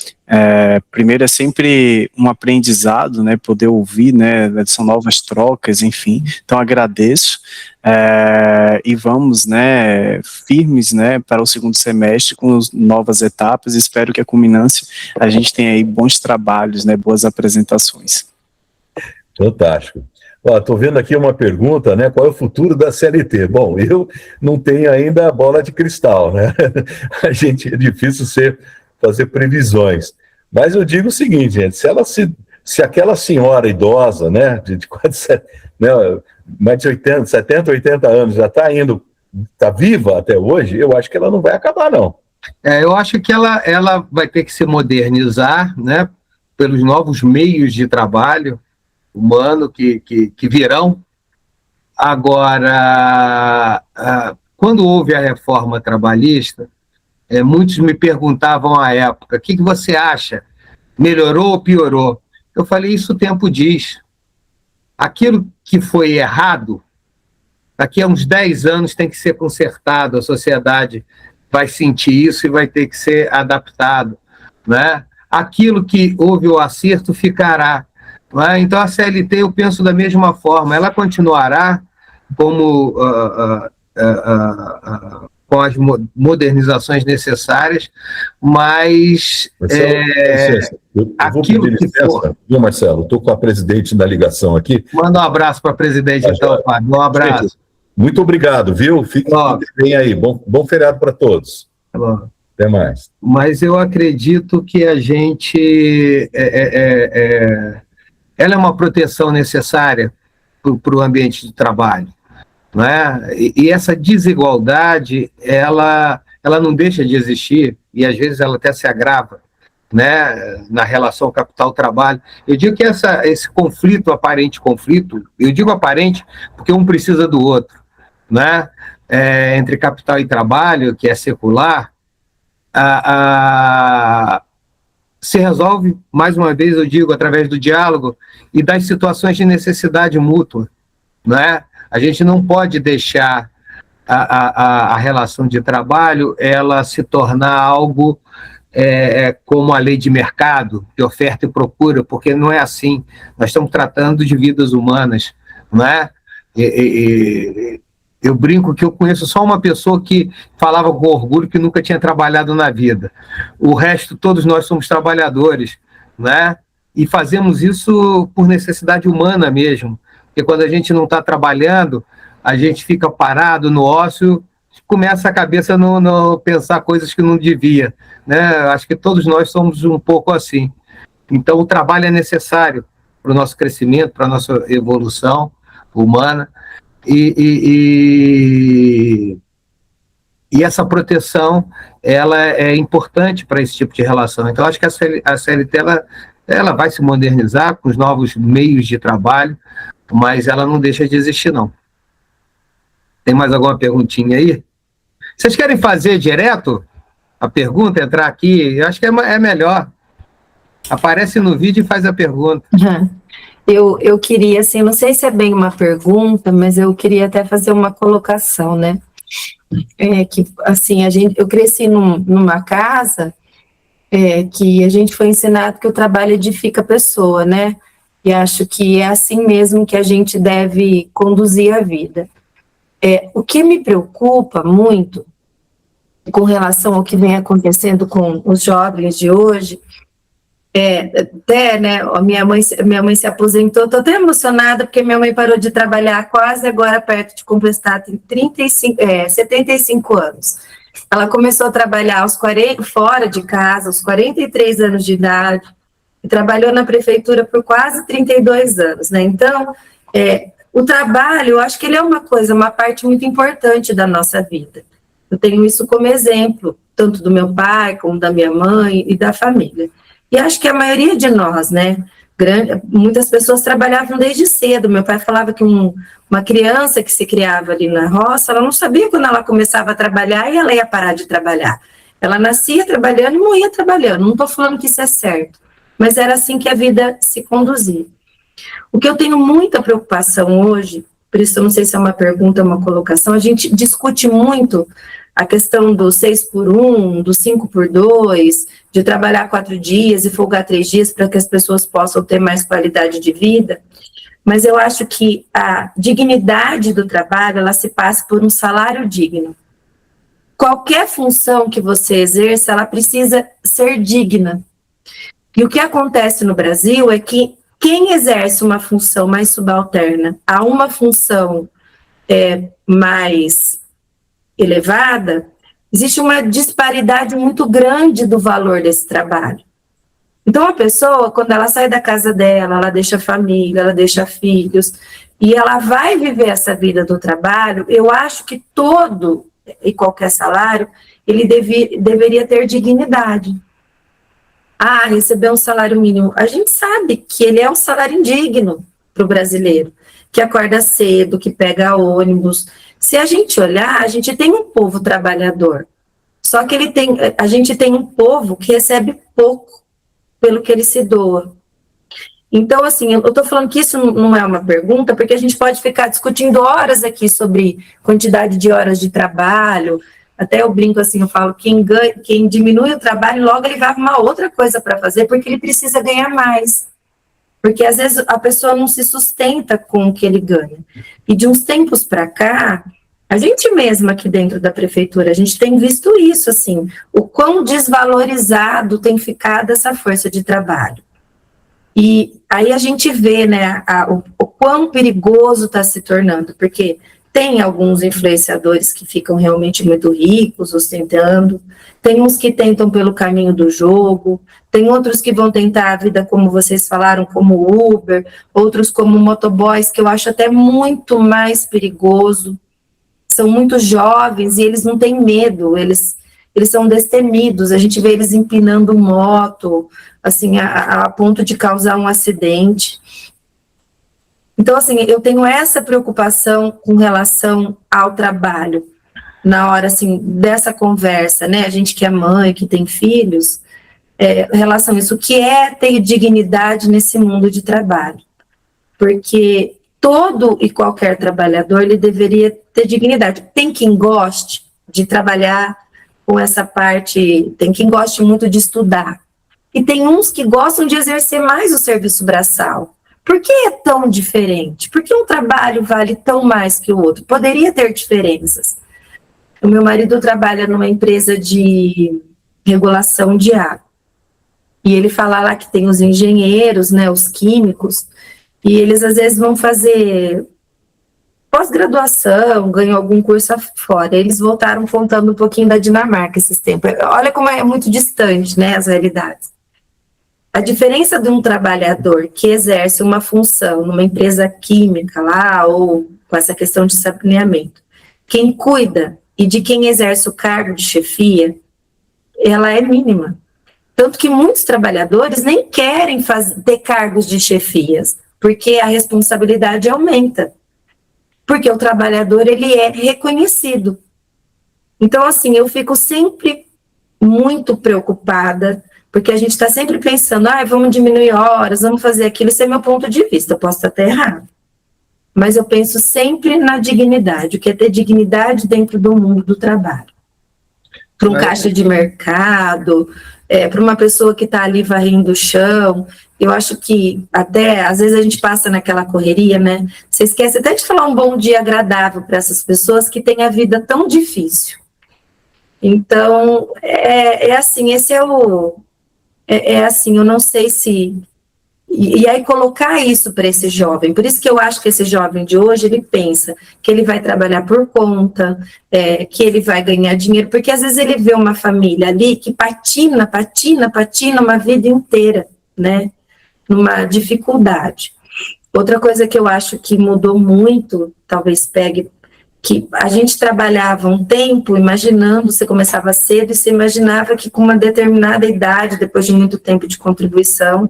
C: Primeiro é sempre um aprendizado, né, poder ouvir, né, são novas trocas, enfim. Então, agradeço e vamos, né, firmes, né, para o segundo semestre com novas etapas. Espero que a culminância a gente tenha aí bons trabalhos, né, boas apresentações.
A: Fantástico. Estou vendo aqui uma pergunta, né? Qual é o futuro da CLT? Bom, eu não tenho ainda a bola de cristal, né? É difícil fazer previsões. Mas eu digo o seguinte, gente, se aquela senhora idosa, né, de quase mais de 70, 80 anos, já está viva até hoje, eu acho que ela não vai acabar, não.
B: Eu acho que ela vai ter que se modernizar, né, pelos novos meios de trabalho humano que virão. Agora, quando houve a reforma trabalhista, muitos me perguntavam à época, o que você acha? Melhorou ou piorou? Eu falei, isso o tempo diz. Aquilo que foi errado, daqui a uns 10 anos tem que ser consertado, a sociedade vai sentir isso e vai ter que ser adaptado, né? Aquilo que houve o acerto ficará. Então, a CLT, eu penso da mesma forma, ela continuará como com as modernizações necessárias, mas
A: aquilo que for... Viu, Marcelo? Estou com a presidente da ligação aqui.
B: Manda um abraço para a presidente, então, Fábio. Um abraço.
A: Gente, Muito obrigado, viu? Fique bem aí. Bom feriado para todos.
B: Tá bom.
A: Até mais.
B: Mas eu acredito que a gente... ela é uma proteção necessária para o ambiente de trabalho, não é? E essa desigualdade, ela não deixa de existir, e às vezes ela até se agrava, né, na relação capital-trabalho. Eu digo que esse conflito, aparente conflito, eu digo aparente porque um precisa do outro, né, entre capital e trabalho, que é secular, se resolve, mais uma vez eu digo, através do diálogo e das situações de necessidade mútua, né? A gente não pode deixar a relação de trabalho ela se tornar algo como a lei de mercado, de oferta e procura, porque não é assim. Nós estamos tratando de vidas humanas, não é? Eu brinco que eu conheço só uma pessoa que falava com orgulho que nunca tinha trabalhado na vida. O resto, todos nós somos trabalhadores, né? E fazemos isso por necessidade humana mesmo. Porque quando a gente não está trabalhando, a gente fica parado no ócio, começa a cabeça no pensar coisas que não devia, né? Acho que todos nós somos um pouco assim. Então, o trabalho é necessário para o nosso crescimento, para a nossa evolução humana. E essa proteção, ela é importante para esse tipo de relação. Então, acho que a CLT ela vai se modernizar com os novos meios de trabalho, mas ela não deixa de existir, não. Tem mais alguma perguntinha aí? Vocês querem fazer direto a pergunta, entrar aqui? Eu acho que é melhor. Aparece no vídeo e faz a pergunta.
D: Eu queria, assim, não sei se é bem uma pergunta, mas eu queria até fazer uma colocação, né? Que, assim, eu cresci numa casa que a gente foi ensinado que o trabalho edifica a pessoa, né? E acho que é assim mesmo que a gente deve conduzir a vida. O que me preocupa muito com relação ao que vem acontecendo com os jovens de hoje, até, né, minha mãe se aposentou, estou até emocionada porque minha mãe parou de trabalhar quase agora perto de completar 75 anos. Ela começou a trabalhar fora de casa, aos 43 anos de idade, e trabalhou na prefeitura por quase 32 anos, né? Então, o trabalho, eu acho que ele é uma parte muito importante da nossa vida. Eu tenho isso como exemplo, tanto do meu pai, como da minha mãe e da família. E acho que a maioria de nós, né, muitas pessoas trabalhavam desde cedo. Meu pai falava que uma criança que se criava ali na roça, ela não sabia quando ela começava a trabalhar e ela ia parar de trabalhar. Ela nascia trabalhando e morria trabalhando. Não estou falando que isso é certo, mas era assim que a vida se conduzia. O que eu tenho muita preocupação hoje, por isso eu não sei se é uma pergunta ou uma colocação, a gente discute muito a questão do 6x1, do 5x2, de trabalhar 4 dias e folgar 3 dias para que as pessoas possam ter mais qualidade de vida, mas eu acho que a dignidade do trabalho, ela se passa por um salário digno. Qualquer função que você exerça, ela precisa ser digna. E o que acontece no Brasil é que quem exerce uma função mais subalterna a uma função mais elevada, existe uma disparidade muito grande do valor desse trabalho. Então, a pessoa, quando ela sai da casa dela, ela deixa família, ela deixa filhos, e ela vai viver essa vida do trabalho, eu acho que todo e qualquer salário, ele deveria ter dignidade. Receber um salário mínimo. A gente sabe que ele é um salário indigno para o brasileiro, que acorda cedo, que pega ônibus. Se a gente olhar, a gente tem um povo trabalhador, só que a gente tem um povo que recebe pouco pelo que ele se doa. Então, assim, eu estou falando que isso não é uma pergunta, porque a gente pode ficar discutindo horas aqui sobre quantidade de horas de trabalho. Até eu brinco assim, eu falo, quem diminui o trabalho, logo ele vai arrumar outra coisa para fazer, porque ele precisa ganhar mais. Porque às vezes a pessoa não se sustenta com o que ele ganha. E de uns tempos para cá, a gente mesma aqui dentro da prefeitura, a gente tem visto isso, assim, o quão desvalorizado tem ficado essa força de trabalho. E aí a gente vê, né, o quão perigoso está se tornando, porque Tem alguns influenciadores que ficam realmente muito ricos, ostentando, tem uns que tentam pelo caminho do jogo, tem outros que vão tentar a vida, como vocês falaram, como Uber, outros como motoboys, que eu acho até muito mais perigoso. São muito jovens e eles não têm medo, eles são destemidos, a gente vê eles empinando moto, assim, a ponto de causar um acidente. Então, assim, eu tenho essa preocupação com relação ao trabalho, na hora, assim, dessa conversa, né, a gente que é mãe, que tem filhos, em relação a isso, o que é ter dignidade nesse mundo de trabalho? Porque todo e qualquer trabalhador, ele deveria ter dignidade. Tem quem goste de trabalhar com essa parte, tem quem goste muito de estudar, e tem uns que gostam de exercer mais o serviço braçal. Por que é tão diferente? Por que um trabalho vale tão mais que o outro? Poderia ter diferenças. O meu marido trabalha numa empresa de regulação de água. E ele fala lá que tem os engenheiros, né, os químicos, e eles às vezes vão fazer pós-graduação, ganham algum curso fora. Eles voltaram contando um pouquinho da Dinamarca esses tempos. Olha como é muito distante, né, as realidades. A diferença de um trabalhador que exerce uma função numa empresa química lá, ou com essa questão de saneamento, quem cuida e de quem exerce o cargo de chefia, ela é mínima. Tanto que muitos trabalhadores nem querem ter cargos de chefias, porque a responsabilidade aumenta. Porque o trabalhador, ele é reconhecido. Então, assim, eu fico sempre muito preocupada, porque a gente está sempre pensando, vamos diminuir horas, vamos fazer aquilo. Esse é meu ponto de vista, eu posso estar até errado. Mas eu penso sempre na dignidade, o que é ter dignidade dentro do mundo do trabalho. Para um caixa de mercado, para uma pessoa que está ali varrendo o chão, eu acho que até, às vezes a gente passa naquela correria, né? Você esquece até de falar um bom dia agradável para essas pessoas que têm a vida tão difícil. Então, assim, esse é o... assim, eu não sei se... E aí colocar isso para esse jovem, por isso que eu acho que esse jovem de hoje, ele pensa que ele vai trabalhar por conta, que ele vai ganhar dinheiro, porque às vezes ele vê uma família ali que patina uma vida inteira, né, numa dificuldade. Outra coisa que eu acho que mudou muito, talvez pegue, que a gente trabalhava um tempo imaginando, você começava cedo e você imaginava que com uma determinada idade, depois de muito tempo de contribuição,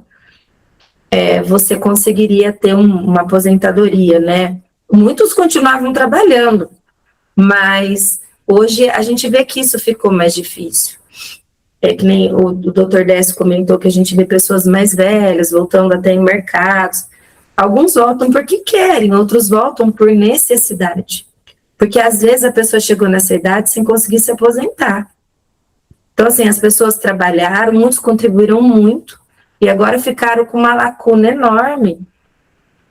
D: você conseguiria ter uma aposentadoria, né? Muitos continuavam trabalhando, mas hoje a gente vê que isso ficou mais difícil. Que nem o Dr. Décio comentou que a gente vê pessoas mais velhas voltando até em mercados. Alguns voltam porque querem, outros voltam por necessidade. Porque às vezes a pessoa chegou nessa idade sem conseguir se aposentar. Então, assim, as pessoas trabalharam, muitos contribuíram muito, e agora ficaram com uma lacuna enorme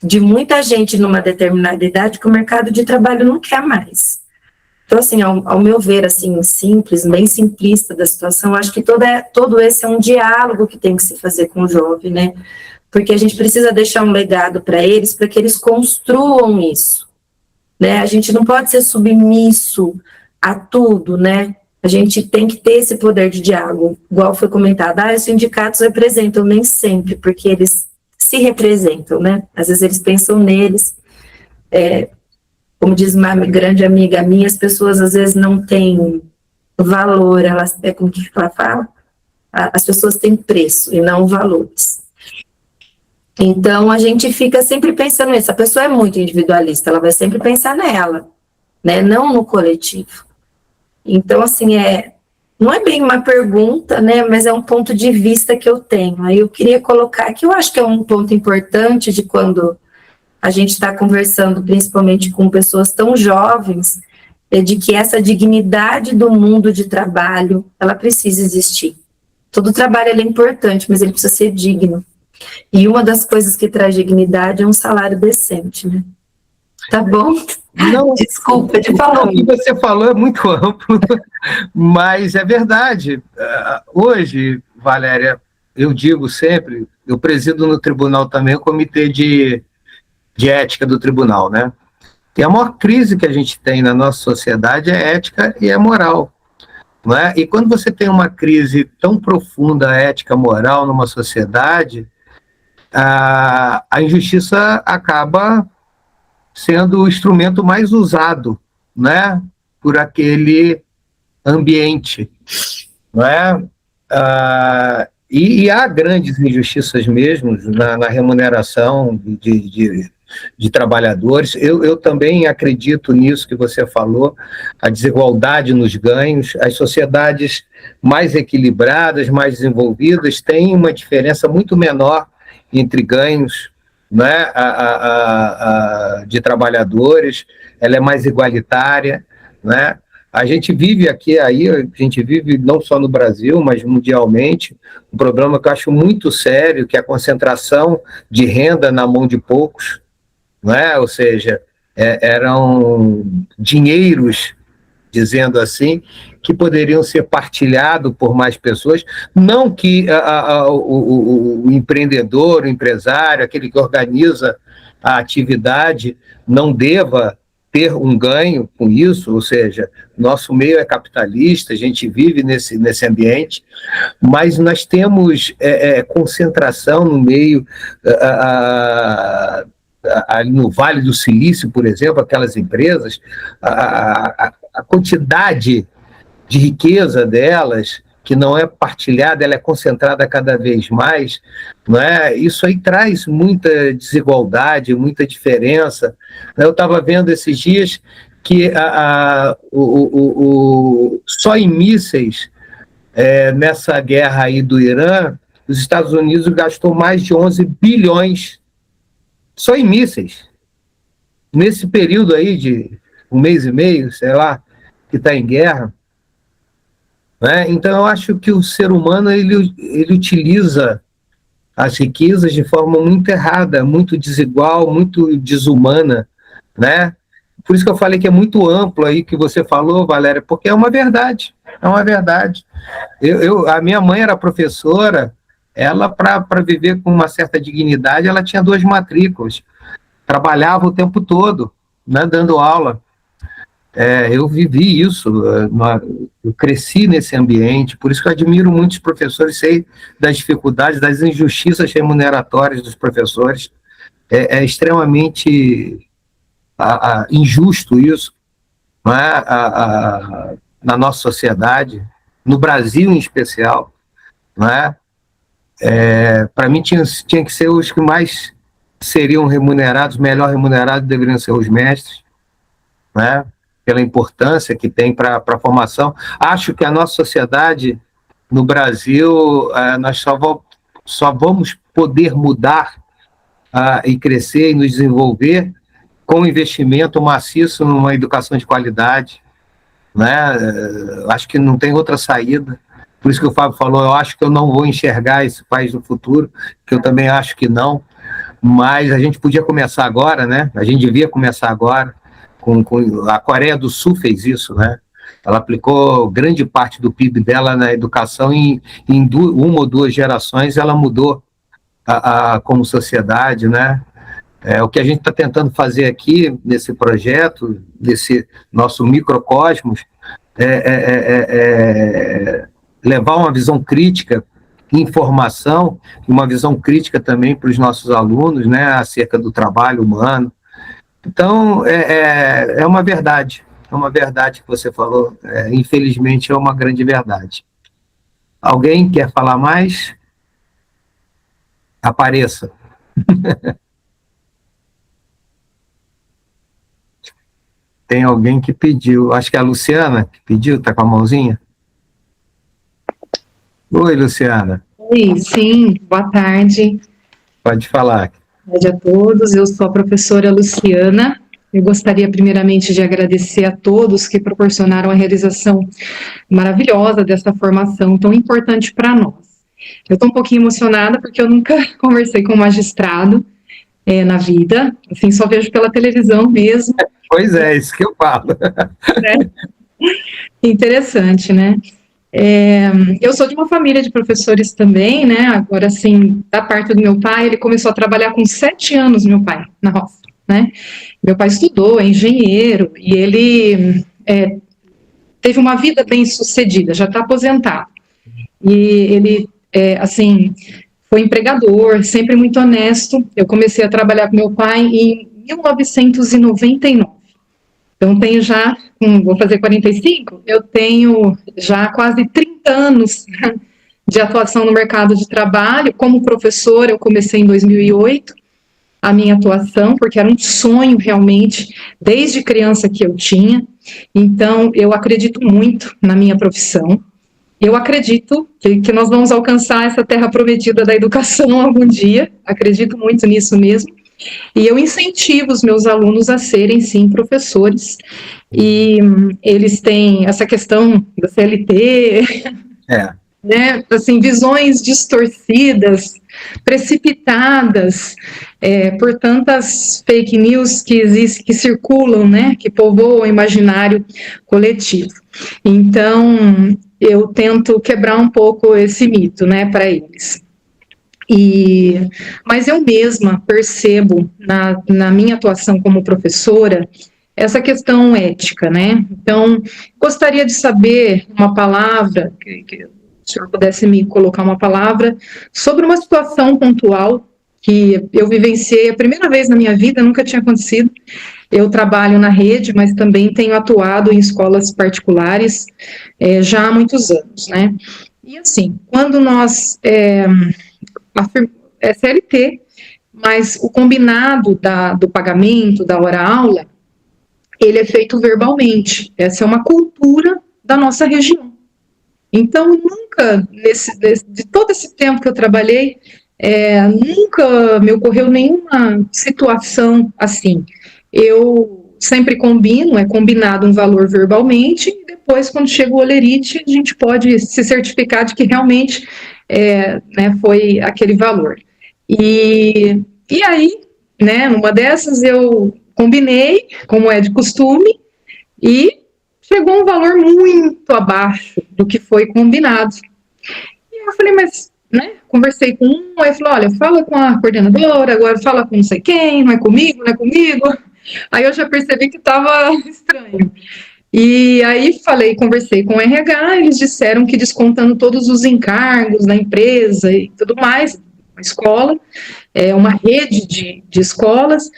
D: de muita gente numa determinada idade que o mercado de trabalho não quer mais. Então, assim, ao meu ver, assim, simples, bem simplista da situação, acho que todo esse é um diálogo que tem que se fazer com o jovem, né? Porque a gente precisa deixar um legado para eles, para que eles construam isso, né? A gente não pode ser submisso a tudo, né? A gente tem que ter esse poder de diálogo, igual foi comentado, os sindicatos representam, nem sempre, porque eles se representam, né? Às vezes eles pensam neles, como diz uma grande amiga minha, as pessoas às vezes não têm valor, como que ela fala? As pessoas têm preço e não valores. Então a gente fica sempre pensando nisso, a pessoa é muito individualista, ela vai sempre pensar nela, né? Não no coletivo. Então, assim, não é bem uma pergunta, né, mas é um ponto de vista que eu tenho. Aí eu queria colocar, que eu acho que é um ponto importante de quando a gente está conversando, principalmente com pessoas tão jovens, de que essa dignidade do mundo de trabalho, ela precisa existir. Todo trabalho ele é importante, mas ele precisa ser digno. E uma das coisas que traz dignidade é um salário decente, né? Tá bom?
B: Não,
D: desculpa de falar.
B: O que você falou é muito amplo, mas é verdade. Hoje, Valéria, eu digo sempre, eu presido no tribunal também o comitê de ética do tribunal, né? E a maior crise que a gente tem na nossa sociedade é ética e é moral. Não é? E quando você tem uma crise tão profunda, ética, moral, numa sociedade, a injustiça acaba sendo o instrumento mais usado, né, por aquele ambiente. Não é? E há grandes injustiças mesmo na remuneração de trabalhadores. Eu também acredito nisso que você falou, a desigualdade nos ganhos. As sociedades mais equilibradas, mais desenvolvidas, têm uma diferença muito menor entre ganhos, né, de trabalhadores, ela é mais igualitária, né? A gente vive aqui, a gente vive não só no Brasil, mas mundialmente, um problema que eu acho muito sério, que é a concentração de renda na mão de poucos, né? Ou seja, eram dinheiros, dizendo assim, que poderiam ser partilhados por mais pessoas, não que o empreendedor, o empresário, aquele que organiza a atividade, não deva ter um ganho com isso, ou seja, nosso meio é capitalista, a gente vive nesse ambiente, mas nós temos concentração no meio, no Vale do Silício, por exemplo, aquelas empresas, a quantidade de riqueza delas, que não é partilhada, ela é concentrada cada vez mais, não é? Isso aí traz muita desigualdade, muita diferença. Eu estava vendo esses dias que só em mísseis, nessa guerra aí do Irã, os Estados Unidos gastou mais de 11 bilhões só em mísseis. Nesse período aí de um mês e meio, sei lá, que está em guerra, né? Então, eu acho que o ser humano ele utiliza as riquezas de forma muito errada, muito desigual, muito desumana, né? Por isso que eu falei que é muito amplo aí que você falou, Valéria, porque é uma verdade, é uma verdade. A minha mãe era professora, ela, para viver com uma certa dignidade, ela tinha 2 matrículas, trabalhava o tempo todo, né, dando aula. Eu vivi isso, eu cresci nesse ambiente, por isso que eu admiro muitos professores, sei das dificuldades, das injustiças remuneratórias dos professores. É extremamente injusto isso, não é? Na nossa sociedade, no Brasil em especial, não é? Para mim tinha que ser os que mais seriam remunerados, melhor remunerados deveriam ser os mestres, né? Pela importância que tem para a formação. Acho que a nossa sociedade no Brasil, nós só vamos poder mudar e crescer e nos desenvolver com investimento maciço numa educação de qualidade, né? Acho que não tem outra saída. Por isso que o Fábio falou, eu acho que eu não vou enxergar esse país no futuro, que eu também acho que não, mas a gente podia começar agora, né? A gente devia começar agora. A Coreia do Sul fez isso, né? Ela aplicou grande parte do PIB dela na educação em 1 ou 2 gerações, ela mudou como sociedade, né? O que a gente está tentando fazer aqui nesse projeto, nesse nosso microcosmos, levar uma visão crítica, informação, uma visão crítica também para os nossos alunos, né? Acerca do trabalho humano. Então, é uma verdade que você falou, infelizmente é uma grande verdade. Alguém quer falar mais? Apareça. Tem alguém que pediu, acho que é a Luciana que pediu, está com a mãozinha? Oi, Luciana.
F: Oi, sim, boa tarde.
B: Pode falar.
F: Boa tarde a todos, eu sou a professora Luciana. Eu gostaria primeiramente de agradecer a todos que proporcionaram a realização maravilhosa dessa formação tão importante para nós. Eu estou um pouquinho emocionada porque eu nunca conversei com um magistrado na vida, assim, só vejo pela televisão mesmo.
B: Pois é, isso que eu falo.
F: Interessante, né? Eu sou de uma família de professores também, né? Agora, assim, da parte do meu pai, ele começou a trabalhar com 7 anos, meu pai, na roça. né? Meu pai estudou, é engenheiro, e ele teve uma vida bem sucedida, já está aposentado. E ele, assim, foi empregador, sempre muito honesto. Eu comecei a trabalhar com meu pai em 1999. Então, tenho já, vou fazer 45, eu tenho já quase 30 anos de atuação no mercado de trabalho. Como professora, eu comecei em 2008 a minha atuação, porque era um sonho realmente, desde criança que eu tinha. Então, eu acredito muito na minha profissão. Eu acredito que nós vamos alcançar essa terra prometida da educação algum dia, acredito muito nisso mesmo. E eu incentivo os meus alunos a serem, sim, professores, e eles têm essa questão da CLT, né, assim, visões distorcidas, precipitadas, por tantas fake news que existem, que circulam, né, que povoam o imaginário coletivo. Então, eu tento quebrar um pouco esse mito, né, para eles. Mas eu mesma percebo na minha atuação como professora essa questão ética, né? Então, gostaria de saber uma palavra, que o senhor pudesse me colocar uma palavra, sobre uma situação pontual que eu vivenciei a primeira vez na minha vida, nunca tinha acontecido. Eu trabalho na rede, mas também tenho atuado em escolas particulares já há muitos anos, né? E assim, quando nós... é CLT, mas o combinado do pagamento, da hora-aula, ele é feito verbalmente. Essa é uma cultura da nossa região. Então, nunca, de todo esse tempo que eu trabalhei, nunca me ocorreu nenhuma situação assim. Eu sempre combino, é combinado um valor verbalmente, e depois, quando chega o holerite, a gente pode se certificar de que realmente né, foi aquele valor. E aí, né, numa dessas eu combinei, como é de costume, e chegou um valor muito abaixo do que foi combinado. E eu falei, mas, né, conversei com um, aí falou, olha, fala com a coordenadora, agora fala com não sei quem, não é comigo, não é comigo. Aí eu já percebi que estava estranho. E aí conversei com o RH, eles disseram que descontando todos os encargos da empresa e tudo mais, uma escola, uma rede de escolas,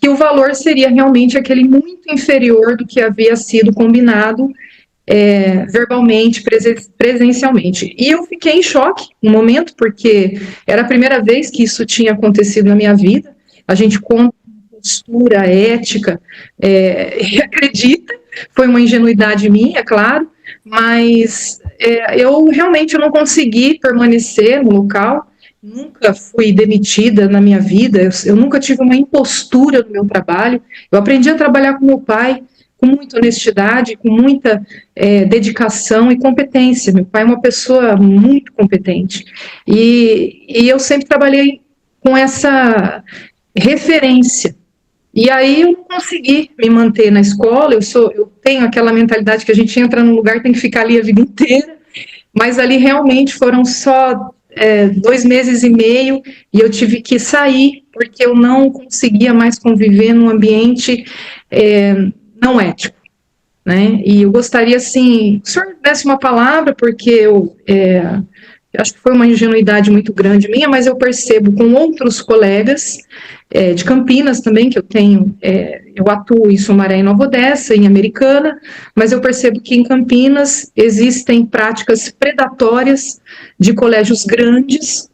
F: que o valor seria realmente aquele muito inferior do que havia sido combinado verbalmente, presencialmente. E eu fiquei em choque no momento, porque era a primeira vez que isso tinha acontecido na minha vida. A gente conta postura ética, e acredita, foi uma ingenuidade minha, claro, mas eu realmente não consegui permanecer no local, nunca fui demitida na minha vida, eu nunca tive uma impostura no meu trabalho, eu aprendi a trabalhar com meu pai, com muita honestidade, com muita dedicação e competência. Meu pai é uma pessoa muito competente, e eu sempre trabalhei com essa referência. E aí eu não consegui me manter na escola, eu tenho aquela mentalidade que a gente entra num lugar, tem que ficar ali a vida inteira, mas ali realmente foram só 2 meses e meio, e eu tive que sair, porque eu não conseguia mais conviver num ambiente não ético, né? E eu gostaria, assim, que o senhor desse uma palavra, porque eu acho que foi uma ingenuidade muito grande minha, mas eu percebo com outros colegas de Campinas também, que eu tenho, eu atuo em Sumaré e Nova Odessa, em Americana, mas eu percebo que em Campinas existem práticas predatórias de colégios grandes,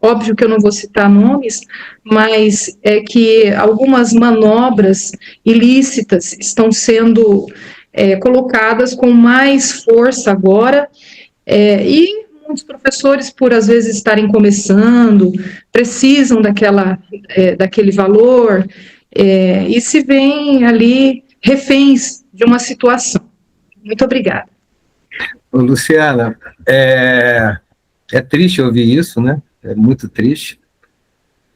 F: óbvio que eu não vou citar nomes, mas que algumas manobras ilícitas estão sendo colocadas com mais força agora, e muitos professores, por às vezes estarem começando, precisam daquele valor, e se veem ali reféns de uma situação. Muito obrigada.
B: Luciana, é triste ouvir isso, né? É muito triste,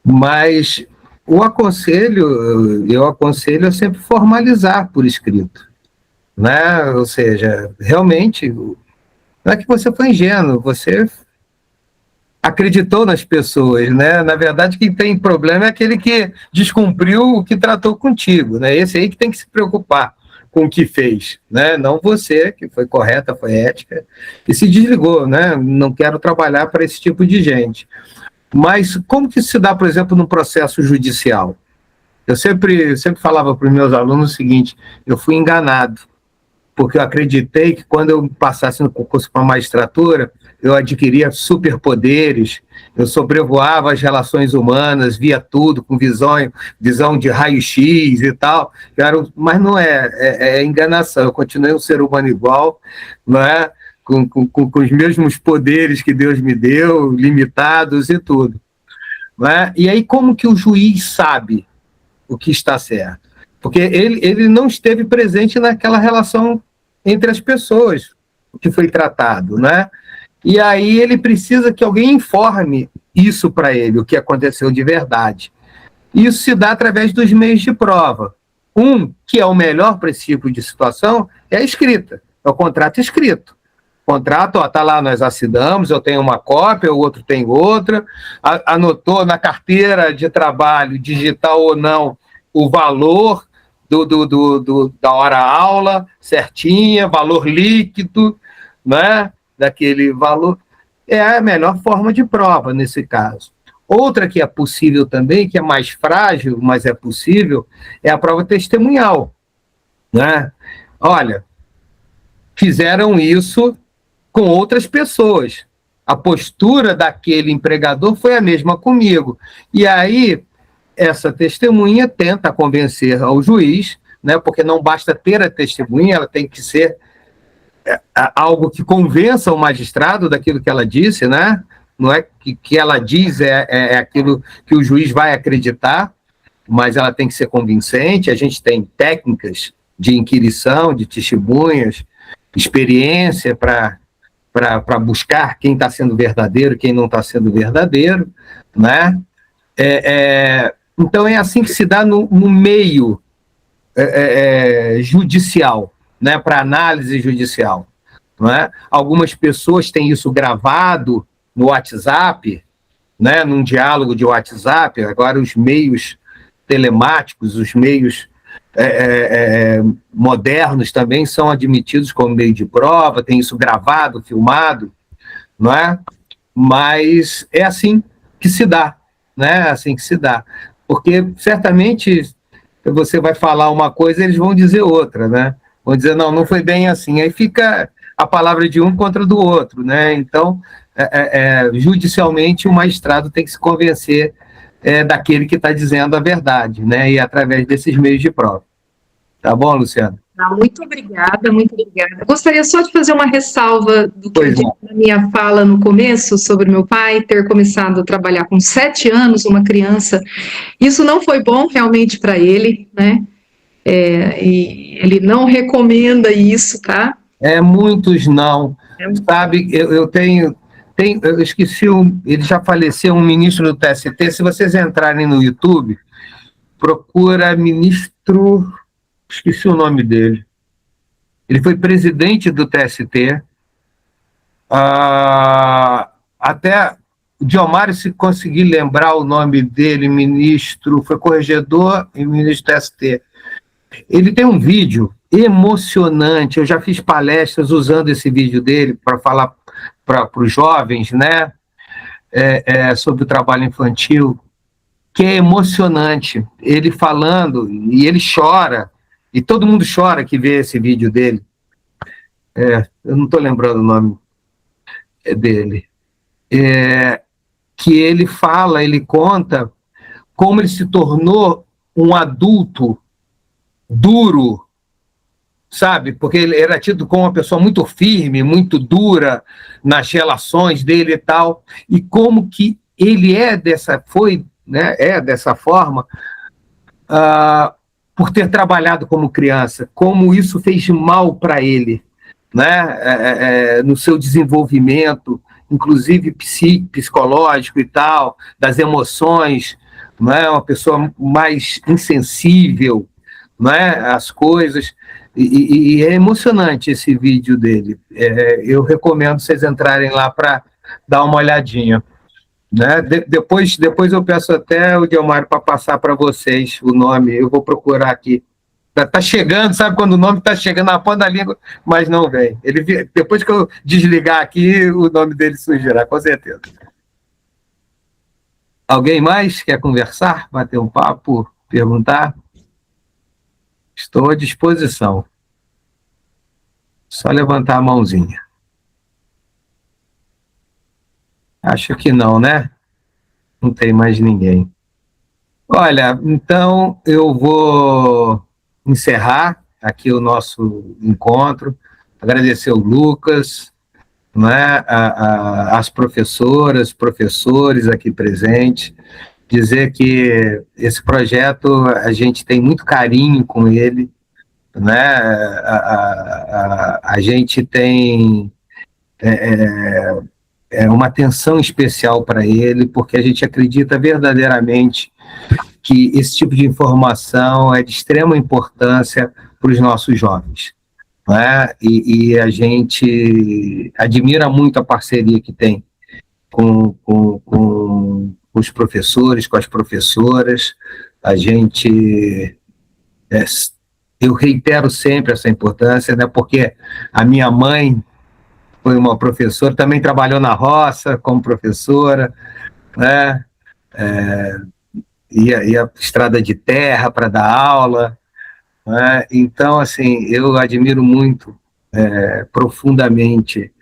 B: mas eu aconselho a sempre formalizar por escrito, né? Ou seja, realmente, não é que você foi ingênuo, você acreditou nas pessoas, né? Na verdade, quem tem problema é aquele que descumpriu o que tratou contigo, né? Esse aí que tem que se preocupar com o que fez, né? Não você, que foi correta, foi ética, e se desligou, né? Não quero trabalhar para esse tipo de gente. Mas como que se dá, por exemplo, no processo judicial? Eu sempre falava para os meus alunos o seguinte: eu fui enganado, porque eu acreditei que quando eu passasse no concurso para magistratura, eu adquiria superpoderes, eu sobrevoava as relações humanas, via tudo com visão de raio-x e tal, mas não é enganação. Eu continuei um ser humano igual, não é? Com os mesmos poderes que Deus me deu, limitados e tudo. Não é? E aí como que o juiz sabe o que está certo? Porque ele não esteve presente naquela relação entre as pessoas que foi tratado, né? E aí ele precisa que alguém informe isso para ele, o que aconteceu de verdade. Isso se dá através dos meios de prova. Que é o melhor para esse tipo de situação, é a escrita, é o contrato escrito. O contrato, está lá, nós assinamos, eu tenho uma cópia, o outro tem outra, anotou na carteira de trabalho, digital ou não, o valor da hora-aula, certinha, valor líquido, né? Daquele valor, é a melhor forma de prova nesse caso. Outra que é possível também, que é mais frágil, mas é possível, é a prova testemunhal, né? Olha, fizeram isso com outras pessoas. A postura daquele empregador foi a mesma comigo. E aí, essa testemunha tenta convencer ao juiz, né? Porque não basta ter a testemunha, ela tem que ser algo que convença o magistrado daquilo que ela disse, né? Não é que ela diz é aquilo que o juiz vai acreditar, mas ela tem que ser convincente. A gente tem técnicas de inquirição, de testemunhas, experiência para buscar quem está sendo verdadeiro, quem não está sendo verdadeiro, né? Então é assim que se dá no meio judicial, né, para análise judicial, não é? Algumas pessoas têm isso gravado no WhatsApp, né, num diálogo de WhatsApp. Agora os meios telemáticos, os meios modernos também são admitidos como meio de prova, tem isso gravado, filmado, não é? Mas é assim que se dá, né? Assim que se dá, porque certamente você vai falar uma coisa, eles vão dizer outra, né? Vão dizer, não foi bem assim. Aí fica a palavra de um contra do outro, né? Então, judicialmente, o magistrado tem que se convencer daquele que está dizendo a verdade, né? E através desses meios de prova. Tá bom, Luciano?
F: Muito obrigada, muito obrigada. Gostaria só de fazer uma ressalva do que eu disse na minha fala no começo sobre meu pai ter começado a trabalhar com 7 anos, uma criança. Isso não foi bom realmente para ele, né? E ele não recomenda isso, tá?
B: Muitos não. Sabe, eu esqueci, ele já faleceu, um ministro do TST. Se vocês entrarem no YouTube, procura ministro, esqueci o nome dele. Ele foi presidente do TST. Até o Diomário, se conseguir lembrar o nome dele, ministro, foi corregedor e ministro do TST. Ele tem um vídeo emocionante. Eu já fiz palestras usando esse vídeo dele para falar para os jovens, né? Sobre o trabalho infantil, que é emocionante. Ele falando, e ele chora, e todo mundo chora que vê esse vídeo dele. Eu não estou lembrando o nome dele. Que ele fala, ele conta como ele se tornou um adulto duro, sabe? Porque ele era tido como uma pessoa muito firme, muito dura nas relações dele e tal, e como que ele é dessa forma, por ter trabalhado como criança, como isso fez mal para ele, né? No seu desenvolvimento, inclusive psicológico e tal, das emoções, não é? Uma pessoa mais insensível, não é? As coisas, e é emocionante esse vídeo dele. Eu recomendo vocês entrarem lá para dar uma olhadinha. né? Depois eu peço até o Delmário para passar para vocês o nome, eu vou procurar aqui. Tá chegando, sabe quando o nome está chegando na ponta da língua, mas não vem. Depois que eu desligar aqui, o nome dele surgirá, com certeza. Alguém mais quer conversar, bater um papo, perguntar? Estou à disposição. Só levantar a mãozinha. Acho que não, né? Não tem mais ninguém. Olha, então eu vou encerrar aqui o nosso encontro, agradecer o Lucas, né, as professoras, professores aqui presentes, dizer que esse projeto a gente tem muito carinho com ele, né? A gente tem uma atenção especial para ele, porque a gente acredita verdadeiramente que esse tipo de informação é de extrema importância para os nossos jovens, né? E a gente admira muito a parceria que tem com os professores, com as professoras. A gente, eu reitero sempre essa importância, né? Porque a minha mãe foi uma professora, também trabalhou na roça como professora, né? Ia estrada de terra para dar aula, né? Então, assim, eu admiro muito, profundamente,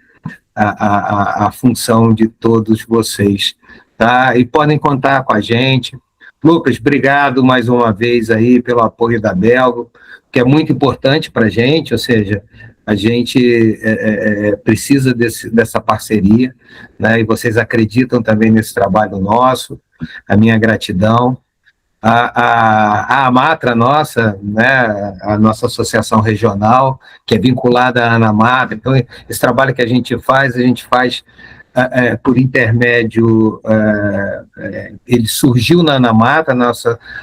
B: a função de todos vocês, tá? E podem contar com a gente. Lucas, obrigado mais uma vez aí pelo apoio da Belgo, que é muito importante para a gente, ou seja, a gente precisa dessa parceria, né? E vocês acreditam também nesse trabalho nosso, a minha gratidão. A Amatra nossa, né, a nossa associação regional, que é vinculada à Anamatra, então esse trabalho que a gente faz por intermédio, ele surgiu na Anamatra,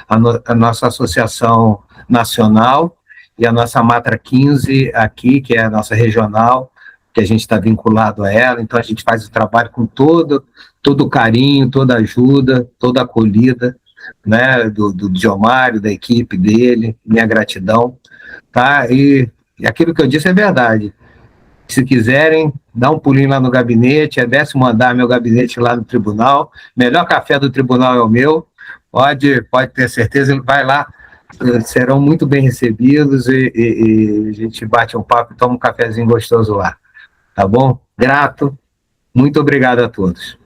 B: a nossa associação nacional, e a nossa Matra 15 aqui, que é a nossa regional, que a gente está vinculado a ela, então a gente faz o trabalho com todo o carinho, toda a ajuda, toda a acolhida, né, do Diomário, da equipe dele, minha gratidão, tá? E aquilo que eu disse é verdade. Se quiserem, dá um pulinho lá no gabinete, é 10º andar, meu gabinete lá no tribunal, melhor café do tribunal é o meu, pode ter certeza, vai lá, serão muito bem recebidos e a gente bate um papo e toma um cafezinho gostoso lá, tá bom? Grato, muito obrigado a todos.